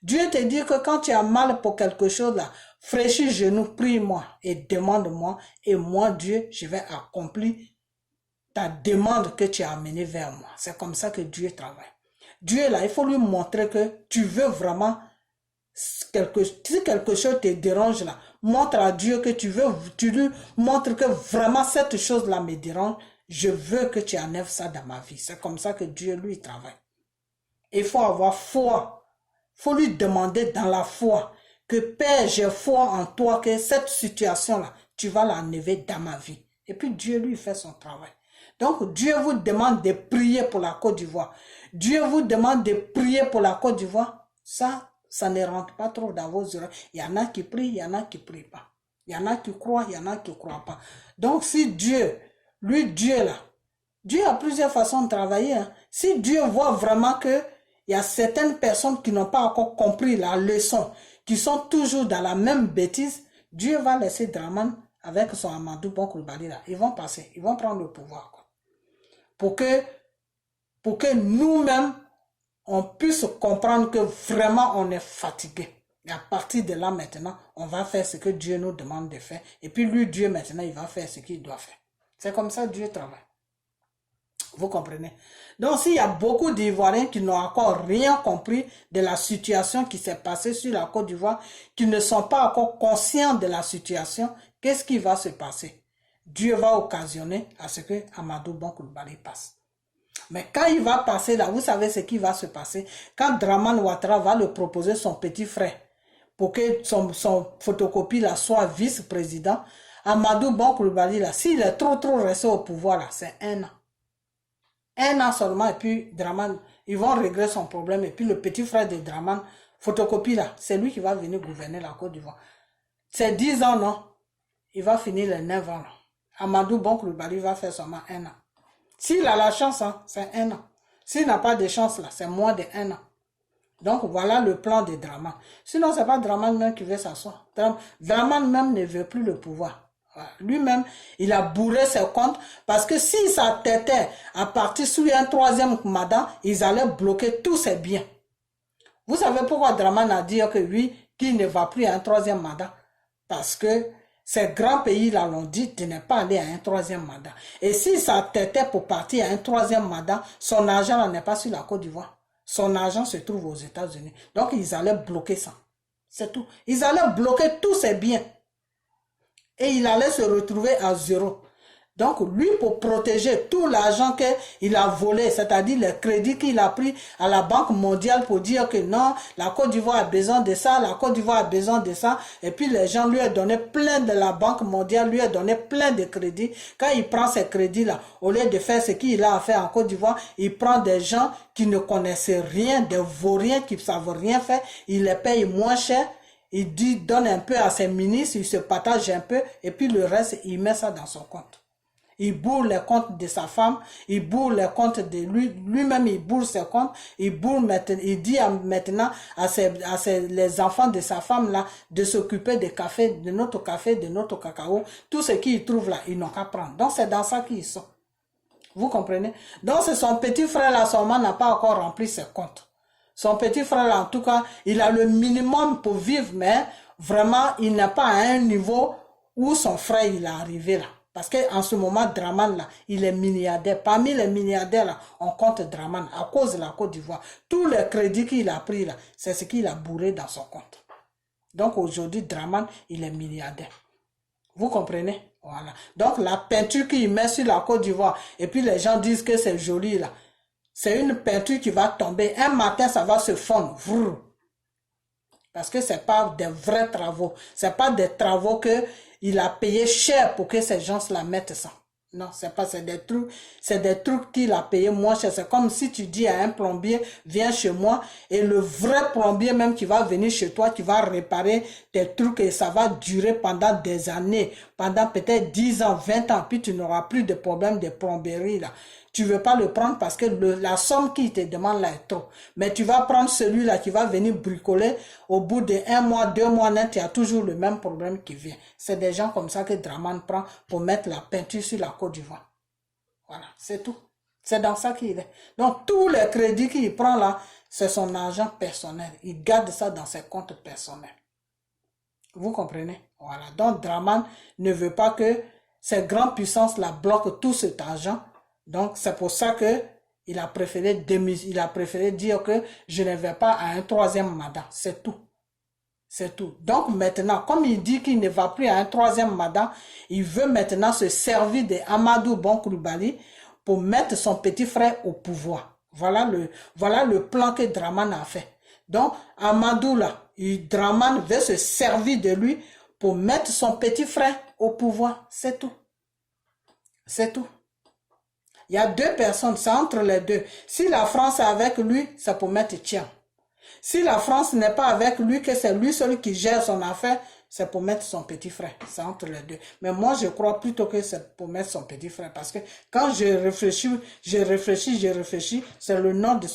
Dieu te dit que quand tu as mal pour quelque chose là, fraîchis genou, prie-moi et demande-moi, et moi, Dieu, je vais accomplir ta demande que tu as amenée vers moi. C'est comme ça que Dieu travaille. Dieu là, il faut lui montrer que tu veux vraiment si quelque chose te dérange là, montre à Dieu que tu lui montres que vraiment cette chose-là me dérange, je veux que tu enlèves ça dans ma vie. C'est comme ça que Dieu, lui, travaille. Il faut avoir foi. Il faut lui demander dans la foi que Père, j'ai foi en toi que cette situation-là, tu vas l'enlever dans ma vie. Et puis Dieu, lui, fait son travail. Donc, Dieu vous demande de prier pour la Côte d'Ivoire. Dieu vous demande de prier pour la Côte d'Ivoire. Ça ne rentre pas trop dans vos oreilles. Il y en a qui prient, il y en a qui ne prient pas. Il y en a qui croient, il y en a qui ne croient pas. Donc si Dieu, Dieu là, Dieu a plusieurs façons de travailler. Hein. Si Dieu voit vraiment qu'il y a certaines personnes qui n'ont pas encore compris la leçon, qui sont toujours dans la même bêtise, Dieu va laisser Draman avec son Amadou Bon Coulibaly là. Ils vont passer, ils vont prendre le pouvoir. Quoi. Pour que nous-mêmes, on puisse comprendre que vraiment on est fatigué. Et à partir de là maintenant, on va faire ce que Dieu nous demande de faire. Et puis lui, Dieu maintenant, il va faire ce qu'il doit faire. C'est comme ça que Dieu travaille. Vous comprenez? Donc, s'il y a beaucoup d'Ivoiriens qui n'ont encore rien compris de la situation qui s'est passée sur la Côte d'Ivoire, qui ne sont pas encore conscients de la situation, qu'est-ce qui va se passer? Dieu va occasionner à ce que Amadou Bon Coulibaly passe. Mais quand il va passer là, vous savez ce qui va se passer? Quand Dramane Ouattara va le proposer son petit frère pour que son photocopie là soit vice-président, Amadou Bon Coulibaly là, s'il est trop resté au pouvoir là, c'est 1 an. 1 an seulement et puis Dramane, ils vont régler son problème et puis le petit frère de Dramane, photocopie là, c'est lui qui va venir gouverner la Côte d'Ivoire. C'est 10 ans non? Il va finir les 9 ans là. Amadou Bon Coulibaly va faire seulement 1 an. S'il a la chance, hein, c'est 1 an. S'il n'a pas de chance, là, c'est moins de 1 an. Donc, voilà le plan de Dramane. Sinon, ce n'est pas Dramane même qui veut s'asseoir. Dramane même ne veut plus le pouvoir. Voilà. Lui-même, il a bourré ses comptes parce que s'il s'attêtait à partir sur un 3e mandat, ils allaient bloquer tous ses biens. Vous savez pourquoi Dramane a dit que oui, qu'il ne va plus à un 3e mandat? Parce que ces grands pays-là l'ont dit de ne pas aller à un 3e mandat. Et si ça t'était pour partir à un 3e mandat, son argent n'est pas sur la Côte d'Ivoire. Son argent se trouve aux États-Unis. Donc, ils allaient bloquer ça. C'est tout. Ils allaient bloquer tous ses biens. Et il allait se retrouver à 0. Donc, lui, pour protéger tout l'argent qu'il a volé, c'est-à-dire les crédits qu'il a pris à la Banque mondiale pour dire que non, la Côte d'Ivoire a besoin de ça, la Côte d'Ivoire a besoin de ça, et puis les gens lui ont donné plein de la Banque mondiale, lui a donné plein de crédits. Quand il prend ces crédits-là, au lieu de faire ce qu'il a à faire en Côte d'Ivoire, il prend des gens qui ne connaissaient rien, des vauriens qui ne savent rien faire, il les paye moins cher. Il dit, donne un peu à ses ministres, il se partage un peu, et puis le reste, il met ça dans son compte. Il bourre les comptes de sa femme, il bourre les comptes de lui-même il bourre ses comptes, il dit maintenant à les enfants de sa femme là, de s'occuper des cafés, de notre cacao, tout ce qu'ils trouvent là, ils n'ont qu'à prendre. Donc c'est dans ça qu'ils sont. Vous comprenez? Donc c'est son petit frère là, son mari n'a pas encore rempli ses comptes. Son petit frère là, en tout cas, il a le minimum pour vivre, mais vraiment, il n'est pas à un niveau où son frère il est arrivé là. Parce qu'en ce moment, Dramane, là, il est milliardaire. Parmi les milliardaires, là, on compte Dramane à cause de la Côte d'Ivoire. Tous les crédits qu'il a pris, là, c'est ce qu'il a bourré dans son compte. Donc aujourd'hui, Dramane, il est milliardaire. Vous comprenez? Voilà. Donc la peinture qu'il met sur la Côte d'Ivoire, et puis les gens disent que c'est joli, là. C'est une peinture qui va tomber. Un matin, ça va se fondre. Vrr. Parce que ce n'est pas des vrais travaux. Ce n'est pas des travaux qu'il a payé cher pour que ces gens la mettent ça. Non, c'est des trucs qu'il a payé moins cher. C'est comme si tu dis à un plombier, viens chez moi, et le vrai plombier même qui va venir chez toi, qui va réparer tes trucs, et ça va durer pendant des années, pendant peut-être 10 ans, 20 ans, puis tu n'auras plus de problème de plomberie là. Tu ne veux pas le prendre parce que la somme qu'il te demande là est trop. Mais tu vas prendre celui-là qui va venir bricoler. Au bout de 1 mois, 2 mois net, il y a toujours le même problème qui vient. C'est des gens comme ça que Dramane prend pour mettre la peinture sur la Côte d'Ivoire. Voilà, c'est tout. C'est dans ça qu'il est. Donc, tous les crédits qu'il prend là, c'est son argent personnel. Il garde ça dans ses comptes personnels. Vous comprenez? Voilà. Donc, Dramane ne veut pas que ces grandes puissances là bloquent tout cet argent. Donc, c'est pour ça que il a préféré dire que je ne vais pas à un 3e mandat. C'est tout. C'est tout. Donc, maintenant, comme il dit qu'il ne va plus à un 3e mandat, il veut maintenant se servir de Amadou Bon Coulibaly pour mettre son petit frère au pouvoir. Voilà le plan que Dramane a fait. Donc, Amadou là, Dramane veut se servir de lui pour mettre son petit frère au pouvoir. C'est tout. C'est tout. Il y a 2 personnes, c'est entre les deux. Si la France est avec lui, c'est pour mettre Tian. Si la France n'est pas avec lui, que c'est lui seul qui gère son affaire, c'est pour mettre son petit frère. C'est entre les deux. Mais moi, je crois plutôt que c'est pour mettre son petit frère. Parce que quand je réfléchis, c'est le nom de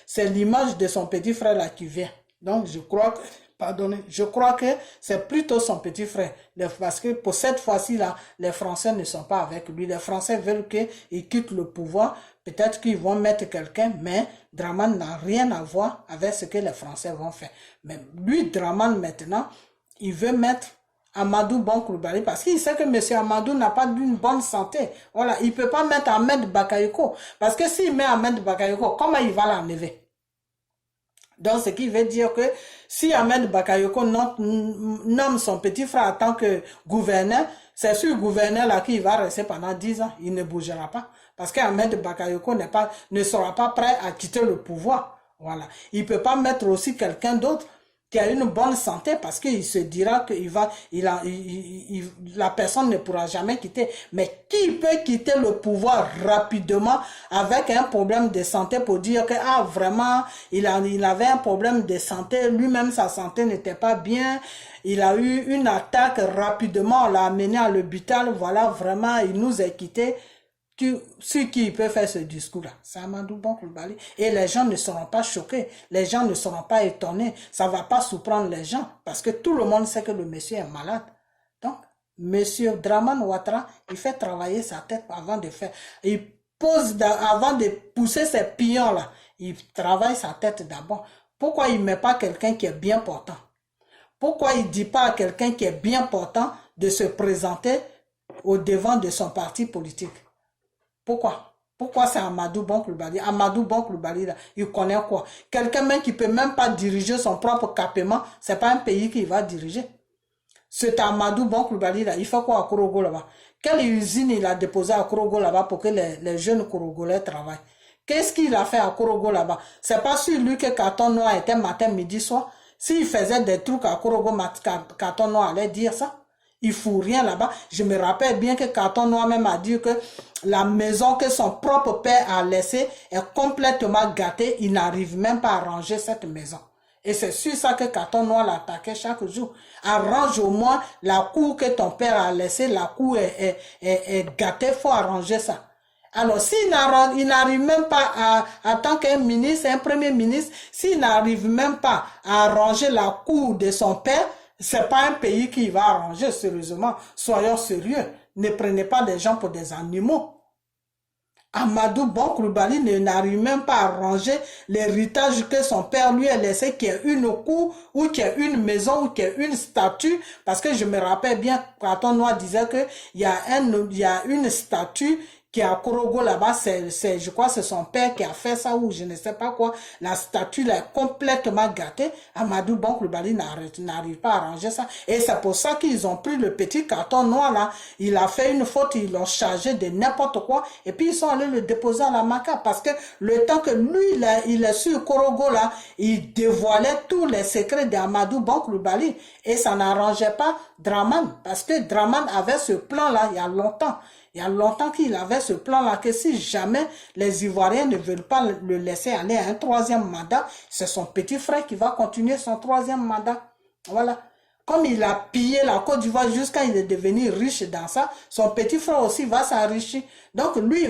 c'est l'image de son petit frère là qui vient. Donc, je crois que c'est plutôt son petit frère. Parce que pour cette fois-ci là, les Français ne sont pas avec lui. Les Français veulent qu'il quitte le pouvoir. Peut-être qu'ils vont mettre quelqu'un, mais Dramane n'a rien à voir avec ce que les Français vont faire. Mais lui, Dramane, maintenant, il veut mettre Amadou Bon Coulibaly, parce qu'il sait que M. Amadou n'a pas d'une bonne santé. Voilà, il ne peut pas mettre Ahmed Bakayoko. Parce que s'il met Ahmed Bakayoko, comment il va l'enlever? Donc, ce qui veut dire que si Ahmed Bakayoko nomme son petit frère en tant que gouverneur, c'est sur le gouverneur là qu'il va rester pendant 10 ans. Il ne bougera pas. Parce qu'Ahmed Bakayoko ne sera pas prêt à quitter le pouvoir. Voilà. Il ne peut pas mettre aussi quelqu'un d'autre qui a une bonne santé parce qu'il se dira que la personne ne pourra jamais quitter. Mais qui peut quitter le pouvoir rapidement avec un problème de santé pour dire que ah, vraiment il avait un problème de santé, lui-même sa santé n'était pas bien, il a eu une attaque rapidement, on l'a amené à l'hôpital, voilà, vraiment il nous a quittés. Sur qui peut faire ce discours-là, c'est Amadou Bon Coulibaly. Et les gens ne seront pas choqués, les gens ne seront pas étonnés, ça ne va pas surprendre les gens, parce que tout le monde sait que le monsieur est malade. Donc, monsieur Dramane Ouattara, il fait travailler sa tête avant de faire, avant de pousser ses pions-là, il travaille sa tête d'abord. Pourquoi il ne met pas quelqu'un qui est bien portant? Pourquoi il ne dit pas à quelqu'un qui est bien portant de se présenter au devant de son parti politique? Pourquoi? Pourquoi c'est Amadou Bon Coulibaly? Amadou Bon Coulibaly, il connaît quoi? Quelqu'un même qui ne peut même pas diriger son propre campement, ce n'est pas un pays qu'il va diriger. C'est Amadou Bon Coulibaly, il fait quoi à Korogo là-bas? Quelle usine il a déposé à Korogo là-bas pour que les jeunes Korogolais travaillent? Qu'est-ce qu'il a fait à Korogo là-bas? C'est pas sur lui que Carton Noir était matin, midi, soir. S'il faisait des trucs à Korogo, Carton Noir allait dire ça. Il ne fout rien là-bas. Je me rappelle bien que Carton Noir même a dit que la maison que son propre père a laissée est complètement gâtée. Il n'arrive même pas à ranger cette maison. Et c'est sur ça que Carton Noir l'attaquait chaque jour. Arrange au moins la cour que ton père a laissée. La cour est gâtée. Il faut arranger ça. Alors, s'il n'arrive même pas en tant qu'un ministre, un premier ministre, s'il n'arrive même pas à arranger la cour de son père, c'est pas un pays qui va arranger, sérieusement. Soyons sérieux. Ne prenez pas des gens pour des animaux. Amadou Bon Coulibaly n'arrive même pas à arranger l'héritage que son père lui a laissé, qui est une cour, ou qui est une maison, ou qui est une statue. Parce que je me rappelle bien, Carton Noir disait que il y a une statue qui est à Korogo là-bas, je crois que c'est son père qui a fait ça, ou je ne sais pas quoi. La statue là est complètement gâtée. Amadou Bon Coulibaly n'arrive pas à arranger ça. Et c'est pour ça qu'ils ont pris le petit Carton Noir là. Il a fait une faute, ils l'ont chargé de n'importe quoi. Et puis ils sont allés le déposer à la Maca. Parce que le temps que lui, là, il est sur Korogo là, il dévoilait tous les secrets d'Amadou Bon Coulibaly. Et ça n'arrangeait pas Dramane. Parce que Dramane avait ce plan là il y a longtemps. Il y a longtemps qu'il avait ce plan-là, que si jamais les Ivoiriens ne veulent pas le laisser aller à un troisième mandat, c'est son petit frère qui va continuer son troisième mandat. Voilà. Comme il a pillé la Côte d'Ivoire jusqu'à il est devenu riche dans ça, son petit frère aussi va s'enrichir. Donc lui,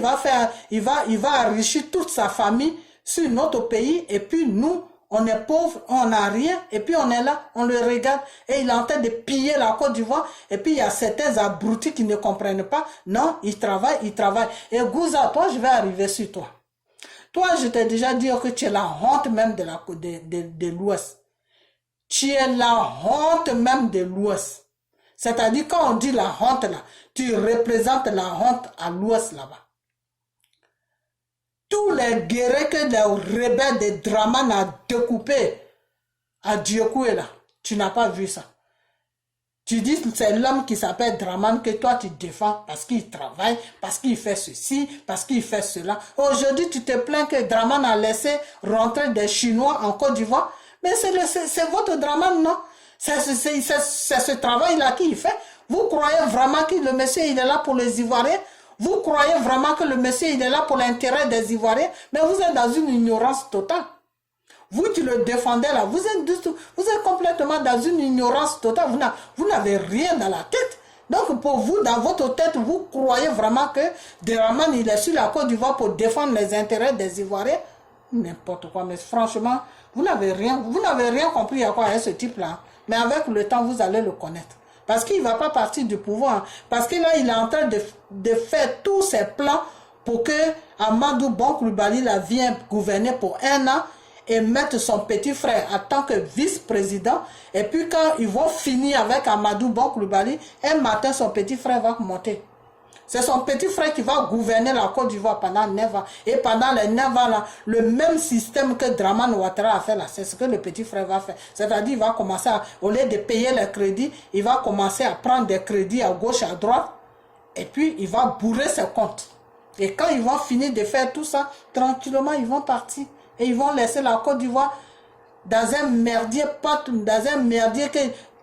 il va enrichir toute sa famille sur notre pays, et puis nous, on est pauvre, on n'a rien, et puis on est là, on le regarde, et il est en train de piller la Côte d'Ivoire, et puis il y a certains abrutis qui ne comprennent pas. Non, il travaille. Et Gouza, toi, je vais arriver sur toi. Toi, je t'ai déjà dit que tu es la honte même de l'Ouest. Tu es la honte même de l'Ouest. C'est-à-dire, quand on dit la honte là, tu représentes la honte à l'Ouest là-bas. Tous les guerriers que les rebelles de Dramane a découpés à Diokoué là, tu n'as pas vu ça. Tu dis que c'est l'homme qui s'appelle Dramane que toi tu défends parce qu'il travaille, parce qu'il fait ceci, parce qu'il fait cela. Aujourd'hui, tu te plains que Dramane a laissé rentrer des Chinois en Côte d'Ivoire. Mais c'est votre Dramane, non? C'est ce travail-là qu'il fait. Vous croyez vraiment que le monsieur il est là pour les Ivoiriens? Vous croyez vraiment que le monsieur il est là pour l'intérêt des Ivoiriens? Mais vous êtes dans une ignorance totale. Vous qui le défendez là, vous êtes complètement dans une ignorance totale. Vous n'avez rien dans la tête. Donc pour vous, dans votre tête, vous croyez vraiment que Dramane il est sur la Côte d'Ivoire pour défendre les intérêts des Ivoiriens? N'importe quoi. Mais franchement, vous n'avez rien compris à quoi est ce type-là. Mais avec le temps, vous allez le connaître. Parce qu'il ne va pas partir du pouvoir. Parce que là, il est en train de faire tous ses plans pour que Amadou Bon Coulibaly vienne gouverner pour 1 an. et mettre son petit frère en tant que vice-président. Et puis quand ils vont finir avec Amadou Bon Coulibaly, un matin, son petit frère va monter. C'est son petit frère qui va gouverner la Côte d'Ivoire pendant 9 ans. Et pendant les 9 ans, là, le même système que Dramane Ouattara a fait là, c'est ce que le petit frère va faire. C'est-à-dire, il va commencer à, au lieu de payer les crédits, il va commencer à prendre des crédits à gauche, à droite. Et puis, il va bourrer ses comptes. Et quand ils vont finir de faire tout ça, tranquillement, ils vont partir. Et ils vont laisser la Côte d'Ivoire dans un merdier,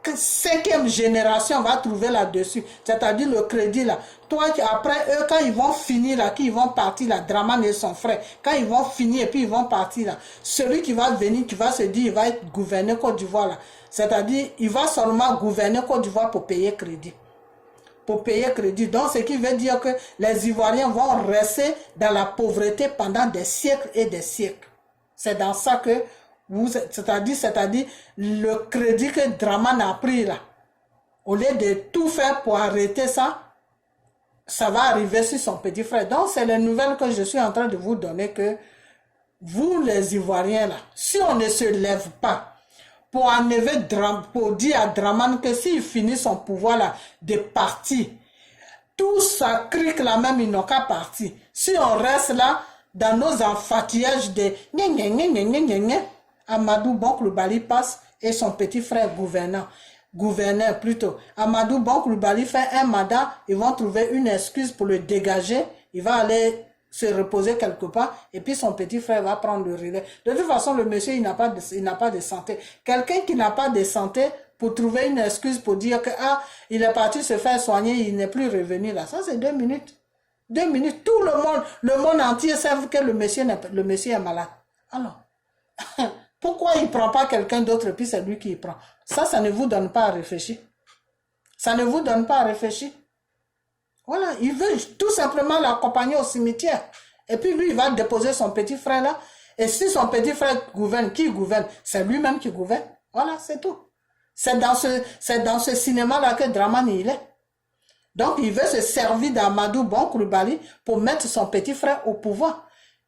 que 5e génération va trouver là-dessus. C'est-à-dire le crédit là. Toi, après eux, quand ils vont finir là, qui vont partir là, Dramane et son frère, quand ils vont finir et puis ils vont partir là, celui qui va venir, qui va se dire, il va être gouverné Côte d'Ivoire là. C'est-à-dire, il va seulement gouverner Côte d'Ivoire pour payer crédit. Pour payer crédit. Donc, ce qui veut dire que les Ivoiriens vont rester dans la pauvreté pendant des siècles et des siècles. C'est dans ça que c'est-à-dire le crédit que Dramane a pris là, au lieu de tout faire pour arrêter ça, ça va arriver sur son petit frère. Donc, c'est les nouvelles que je suis en train de vous donner que vous, les Ivoiriens là, si on ne se lève pas pour enlever, pour dire à Dramane que s'il finit son pouvoir là, de partir, tout ça crique là même, ils n'ont qu'à partir. Si on reste là, dans nos enfatillages de Amadou Bon Coulibaly passe et son petit frère gouverneur plutôt. Amadou Bon Coulibaly fait un mandat, ils vont trouver une excuse pour le dégager, il va aller se reposer quelque part et puis son petit frère va prendre le relais. De toute façon, le monsieur, il n'a pas de santé. Quelqu'un qui n'a pas de santé, pour trouver une excuse pour dire que il est parti se faire soigner, il n'est plus revenu là. Ça, c'est 2 minutes. 2 minutes, tout le monde entier sait que le monsieur est malade. Alors, pourquoi il ne prend pas quelqu'un d'autre et puis c'est lui qui prend? Ça ne vous donne pas à réfléchir. Ça ne vous donne pas à réfléchir. Voilà, il veut tout simplement l'accompagner au cimetière. Et puis lui, il va déposer son petit frère là. Et si son petit frère gouverne, qui gouverne? C'est lui-même qui gouverne. Voilà, c'est tout. C'est dans ce cinéma-là que Dramane il est. Donc, il veut se servir d'Amadou Bon Coulibaly pour mettre son petit frère au pouvoir.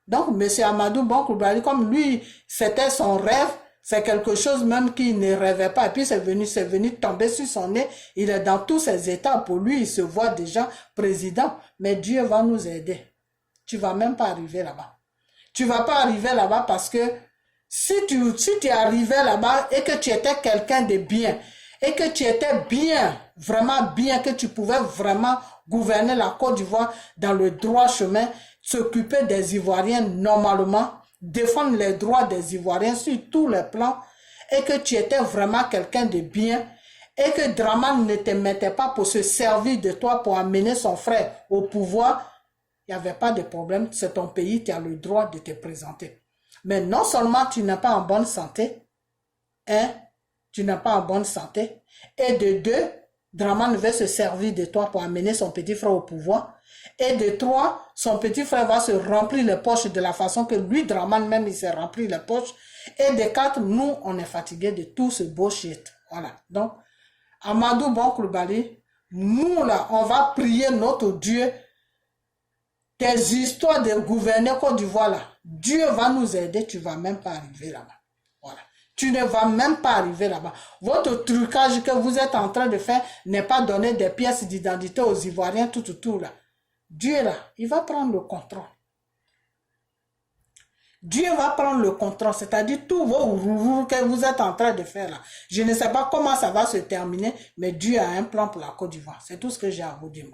Donc, M. Amadou Bon Coulibaly, comme lui, c'était son rêve, c'est quelque chose même qu'il ne rêvait pas. Et puis, c'est venu tomber sur son nez. Il est dans tous ses états. Pour lui, il se voit déjà président. Mais Dieu va nous aider. Tu ne vas même pas arriver là-bas. Tu ne vas pas arriver là-bas parce que si tu es arrivé là-bas et que tu étais quelqu'un de bien, et que tu étais bien, vraiment bien, que tu pouvais vraiment gouverner la Côte d'Ivoire dans le droit chemin, s'occuper des Ivoiriens normalement, défendre les droits des Ivoiriens sur tous les plans, et que tu étais vraiment quelqu'un de bien, et que Dramane ne te mettait pas pour se servir de toi pour amener son frère au pouvoir, il n'y avait pas de problème, c'est ton pays, tu as le droit de te présenter. Mais non seulement tu n'es pas en bonne santé, tu n'es pas en bonne santé, et de 2, Dramane veut se servir de toi pour amener son petit frère au pouvoir, et de 3, son petit frère va se remplir les poches de la façon que lui, Dramane même, il s'est rempli les poches, et de 4, nous, on est fatigué de tout ce bullshit. Voilà. Donc, Amadou Bon Coulibaly, nous là, on va prier notre Dieu. Tes histoires de gouverner Côte d'Ivoire là, Dieu va nous aider, tu ne vas même pas arriver là-bas. Voilà. Tu ne vas même pas arriver là-bas. Votre trucage que vous êtes en train de faire n'est pas donner des pièces d'identité aux Ivoiriens tout là. Dieu là, il va prendre le contrôle. Dieu va prendre le contrôle, c'est-à-dire tous vos rourous que vous êtes en train de faire là. Je ne sais pas comment ça va se terminer, mais Dieu a un plan pour la Côte d'Ivoire. C'est tout ce que j'ai à vous dire.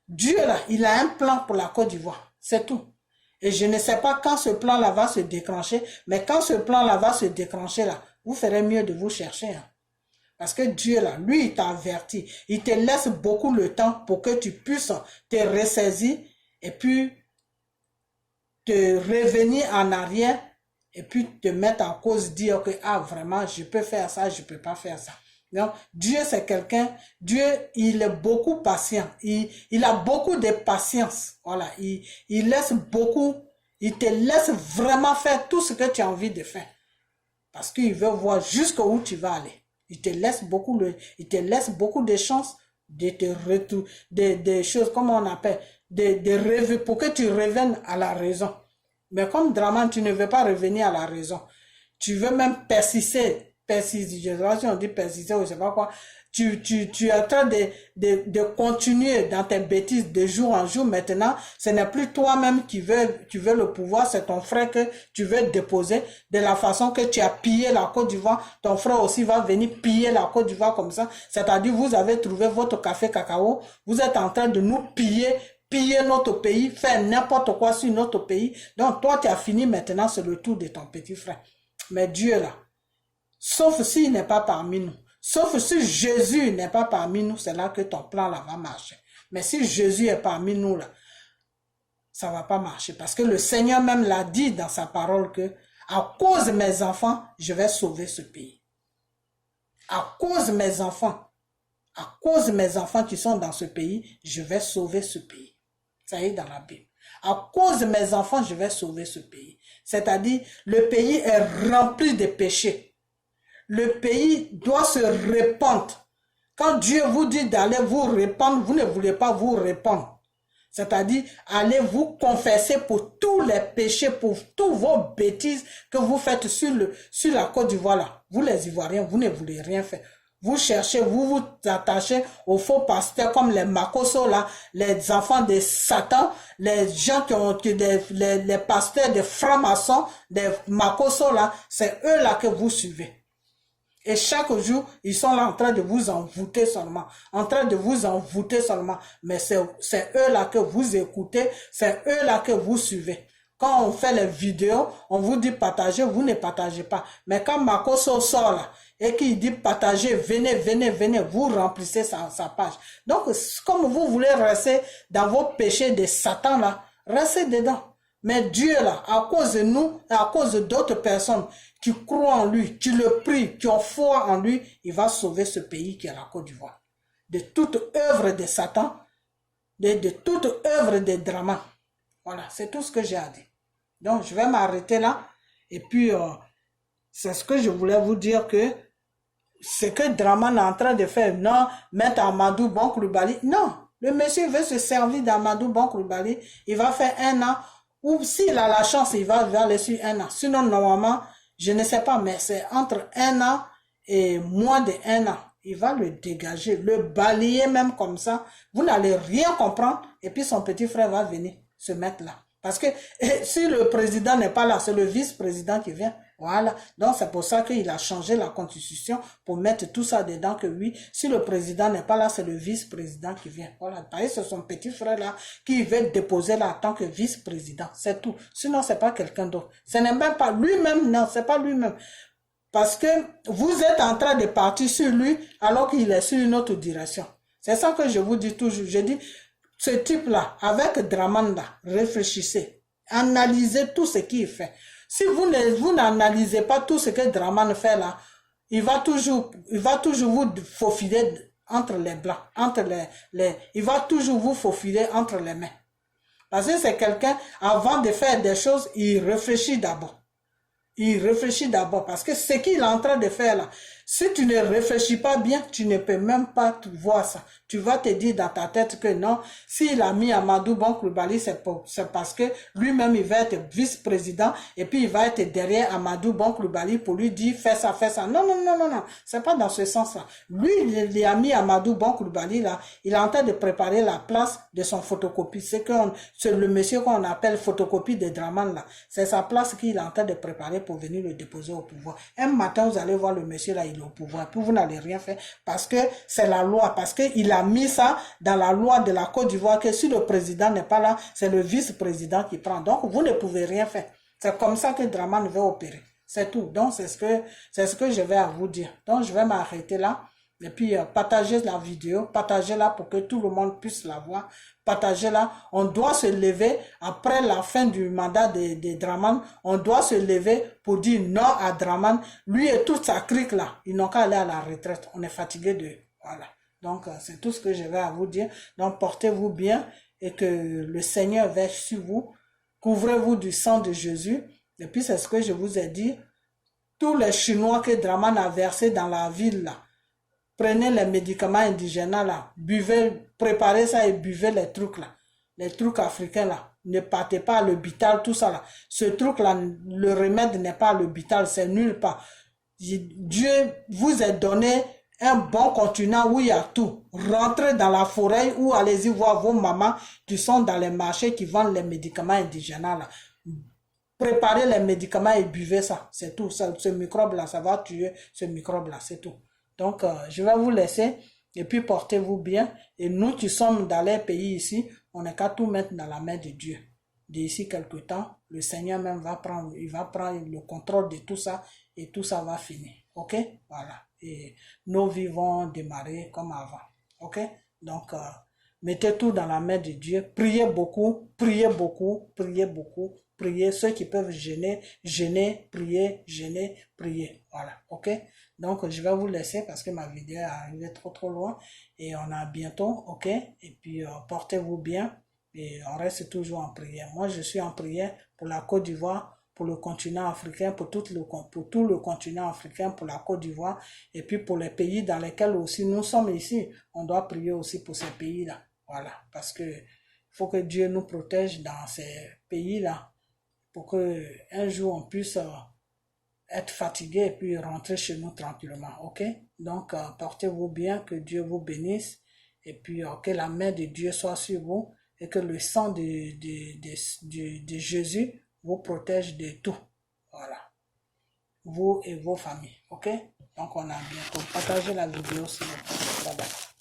Dieu là, il a un plan pour la Côte d'Ivoire. C'est tout. Et je ne sais pas quand ce plan-là va se déclencher, mais quand ce plan-là va se déclencher là, vous ferez mieux de vous chercher. Hein. Parce que Dieu là, lui, il t'a averti. Il te laisse beaucoup le temps pour que tu puisses te ressaisir et puis te revenir en arrière et puis te mettre en cause, dire que vraiment, je peux faire ça, je ne peux pas faire ça. Donc, Dieu, c'est quelqu'un, Dieu, il est beaucoup patient. Il a beaucoup de patience. Voilà. Il laisse beaucoup, il te laisse vraiment faire tout ce que tu as envie de faire. Parce qu'il veut voir jusqu'où tu vas aller. Il te laisse beaucoup de chances de te retourner, des choses, comment on appelle, de rêver, pour que tu reviennes à la raison. Mais comme Draman, tu ne veux pas revenir à la raison. Tu veux même persister. Persister, je ne sais pas si on dit persister ou je ne sais pas quoi. Tu es en train de continuer dans tes bêtises de jour en jour. Maintenant, ce n'est plus toi-même qui veux le pouvoir, c'est ton frère que tu veux déposer. De la façon que tu as pillé la Côte d'Ivoire, ton frère aussi va venir piller la Côte d'Ivoire comme ça. C'est-à-dire, vous avez trouvé votre café cacao, vous êtes en train de nous piller notre pays, faire n'importe quoi sur notre pays. Donc, toi, tu as fini maintenant, c'est le tour de ton petit frère. Mais Dieu là, sauf s'il n'est pas parmi nous, sauf si Jésus n'est pas parmi nous, c'est là que ton plan là va marcher. Mais si Jésus est parmi nous là, ça va pas marcher. Parce que le Seigneur même l'a dit dans sa parole que à cause de mes enfants, je vais sauver ce pays. À cause de mes enfants qui sont dans ce pays, je vais sauver ce pays. Ça y est dans la Bible. À cause de mes enfants, je vais sauver ce pays. C'est-à-dire, le pays est rempli de péchés. Le pays doit se répandre. Quand Dieu vous dit d'aller vous répandre, vous ne voulez pas vous répandre. C'est-à-dire, allez vous confesser pour tous les péchés, pour tous vos bêtises que vous faites sur la Côte d'Ivoire là. Vous les Ivoiriens, vous ne voulez rien faire. Vous cherchez, vous vous attachez aux faux pasteurs comme les Makoso là, les enfants de Satan, les gens qui ont les pasteurs de francs-maçons, des Makoso là, c'est eux là que vous suivez. Et chaque jour, ils sont là en train de vous envoûter seulement. En train de vous envoûter seulement. Mais c'est eux là que vous écoutez. C'est eux là que vous suivez. Quand on fait les vidéos, on vous dit partager, vous ne partagez pas. Mais quand Makoso sort là, et qu'il dit partager, venez, vous remplissez sa page. Donc, comme vous voulez rester dans vos péchés de Satan là, restez dedans. Mais Dieu là, à cause de nous, et à cause d'autres personnes qui croient en lui, qui le prient, qui ont foi en lui, il va sauver ce pays qui est la Côte d'Ivoire. De toute œuvre de Satan, de toute œuvre de drama. Voilà, c'est tout ce que j'ai à dire. Donc, je vais m'arrêter là. Et puis, c'est ce que je voulais vous dire que ce que Draman est en train de faire, non, mettre Amadou Bon Coulibaly, non. Le monsieur veut se servir d'Amadou Bon Coulibaly. Il va faire 1 an. Ou s'il a la chance, il va aller sur 1 an. Sinon, normalement, je ne sais pas, mais c'est entre 1 an et moins de 1 an. Il va le dégager, le balayer même comme ça. Vous n'allez rien comprendre. Et puis son petit frère va venir se mettre là. Parce que si le président n'est pas là, c'est le vice-président qui vient. Voilà. Donc c'est pour ça qu'il a changé la constitution pour mettre tout ça dedans que oui, si le président n'est pas là, c'est le vice-président qui vient. Voilà. C'est son petit frère là qui veut déposer là en tant que vice-président. C'est tout. Sinon, c'est pas quelqu'un d'autre. Ce n'est même pas lui-même, non, c'est pas lui-même. Parce que vous êtes en train de partir sur lui alors qu'il est sur une autre direction. C'est ça que je vous dis toujours. Je dis, ce type-là, avec Dramanda, réfléchissez. Analysez tout ce qu'il fait. Si vous n'analysez pas tout ce que Draman fait là, il va toujours vous faufiler entre les blancs, il va toujours vous faufiler entre les mains. Parce que c'est quelqu'un, avant de faire des choses, il réfléchit d'abord. Il réfléchit d'abord parce que ce qu'il est en train de faire là, si tu ne réfléchis pas bien, tu ne peux même pas voir ça. Tu vas te dire dans ta tête que non, s'il a mis Amadou Bon Coulibaly, c'est parce que lui-même il va être vice-président et puis il va être derrière Amadou Bon Coulibaly pour lui dire fais ça. Non, c'est pas dans ce sens-là. Lui, il a mis Amadou Bon Coulibaly là, il est en train de préparer la place de son photocopie. C'est le monsieur qu'on appelle photocopie de Draman là. C'est sa place qu'il est en train de préparer pour venir le déposer au pouvoir. Un matin, vous allez voir le monsieur là, il est au pouvoir. Puis vous n'allez rien faire parce que c'est la loi. Parce qu'il a mis ça dans la loi de la Côte d'Ivoire que si le président n'est pas là, c'est le vice-président qui prend. Donc, vous ne pouvez rien faire. C'est comme ça que Draman veut opérer. C'est tout. Donc, c'est ce que je vais à vous dire. Donc, je vais m'arrêter là. Et puis, partagez la vidéo, partagez-la pour que tout le monde puisse la voir. Partagez-la. On doit se lever après la fin du mandat de Draman. On doit se lever pour dire non à Draman. Lui et toute sa clique là, ils n'ont qu'à aller à la retraite. On est fatigué de... Voilà. Donc, c'est tout ce que je vais à vous dire. Donc, portez-vous bien et que le Seigneur veille sur vous. Couvrez-vous du sang de Jésus. Et puis, c'est ce que je vous ai dit. Tous les Chinois que Draman a versés dans la ville là, prenez les médicaments indigènes là, buvez, préparez ça et buvez les trucs là, les trucs africains là. Ne partez pas à l'hôpital, tout ça là. Ce truc-là, le remède n'est pas à l'hôpital, c'est nulle part. Dieu vous a donné un bon continent où il y a tout. Rentrez dans la forêt ou allez-y voir vos mamans qui sont dans les marchés qui vendent les médicaments indigènes là. Préparez les médicaments et buvez ça. C'est tout. Ce microbe-là, ça va tuer ce microbe-là. C'est tout. Donc, je vais vous laisser. Et puis, portez-vous bien. Et nous qui sommes dans les pays ici, on n'est qu'à tout mettre dans la main de Dieu. D'ici quelque temps, le Seigneur même va prendre le contrôle de tout ça. Et tout ça va finir. OK? Voilà. Et nos vies vont démarrer comme avant. OK? Donc, mettez tout dans la main de Dieu. Priez beaucoup. Priez beaucoup. Priez beaucoup. Priez, ceux qui peuvent jeûner, prier, jeûner, prier. Voilà, ok? Donc, je vais vous laisser parce que ma vidéo est arrivée trop loin et on a bientôt, ok? Et puis, portez-vous bien et on reste toujours en prière. Moi, je suis en prière pour la Côte d'Ivoire, pour le continent africain, pour tout le continent africain, pour la Côte d'Ivoire et puis pour les pays dans lesquels aussi nous sommes ici. On doit prier aussi pour ces pays-là. Voilà, parce que faut que Dieu nous protège dans ces pays-là, pour que un jour on puisse être fatigué et puis rentrer chez nous tranquillement, ok? Donc, portez-vous bien, que Dieu vous bénisse et puis que la main de Dieu soit sur vous et que le sang de Jésus vous protège de tout, voilà, vous et vos familles, ok? Donc, on a bientôt partagé la vidéo, s'il vous plaît. Bye bye.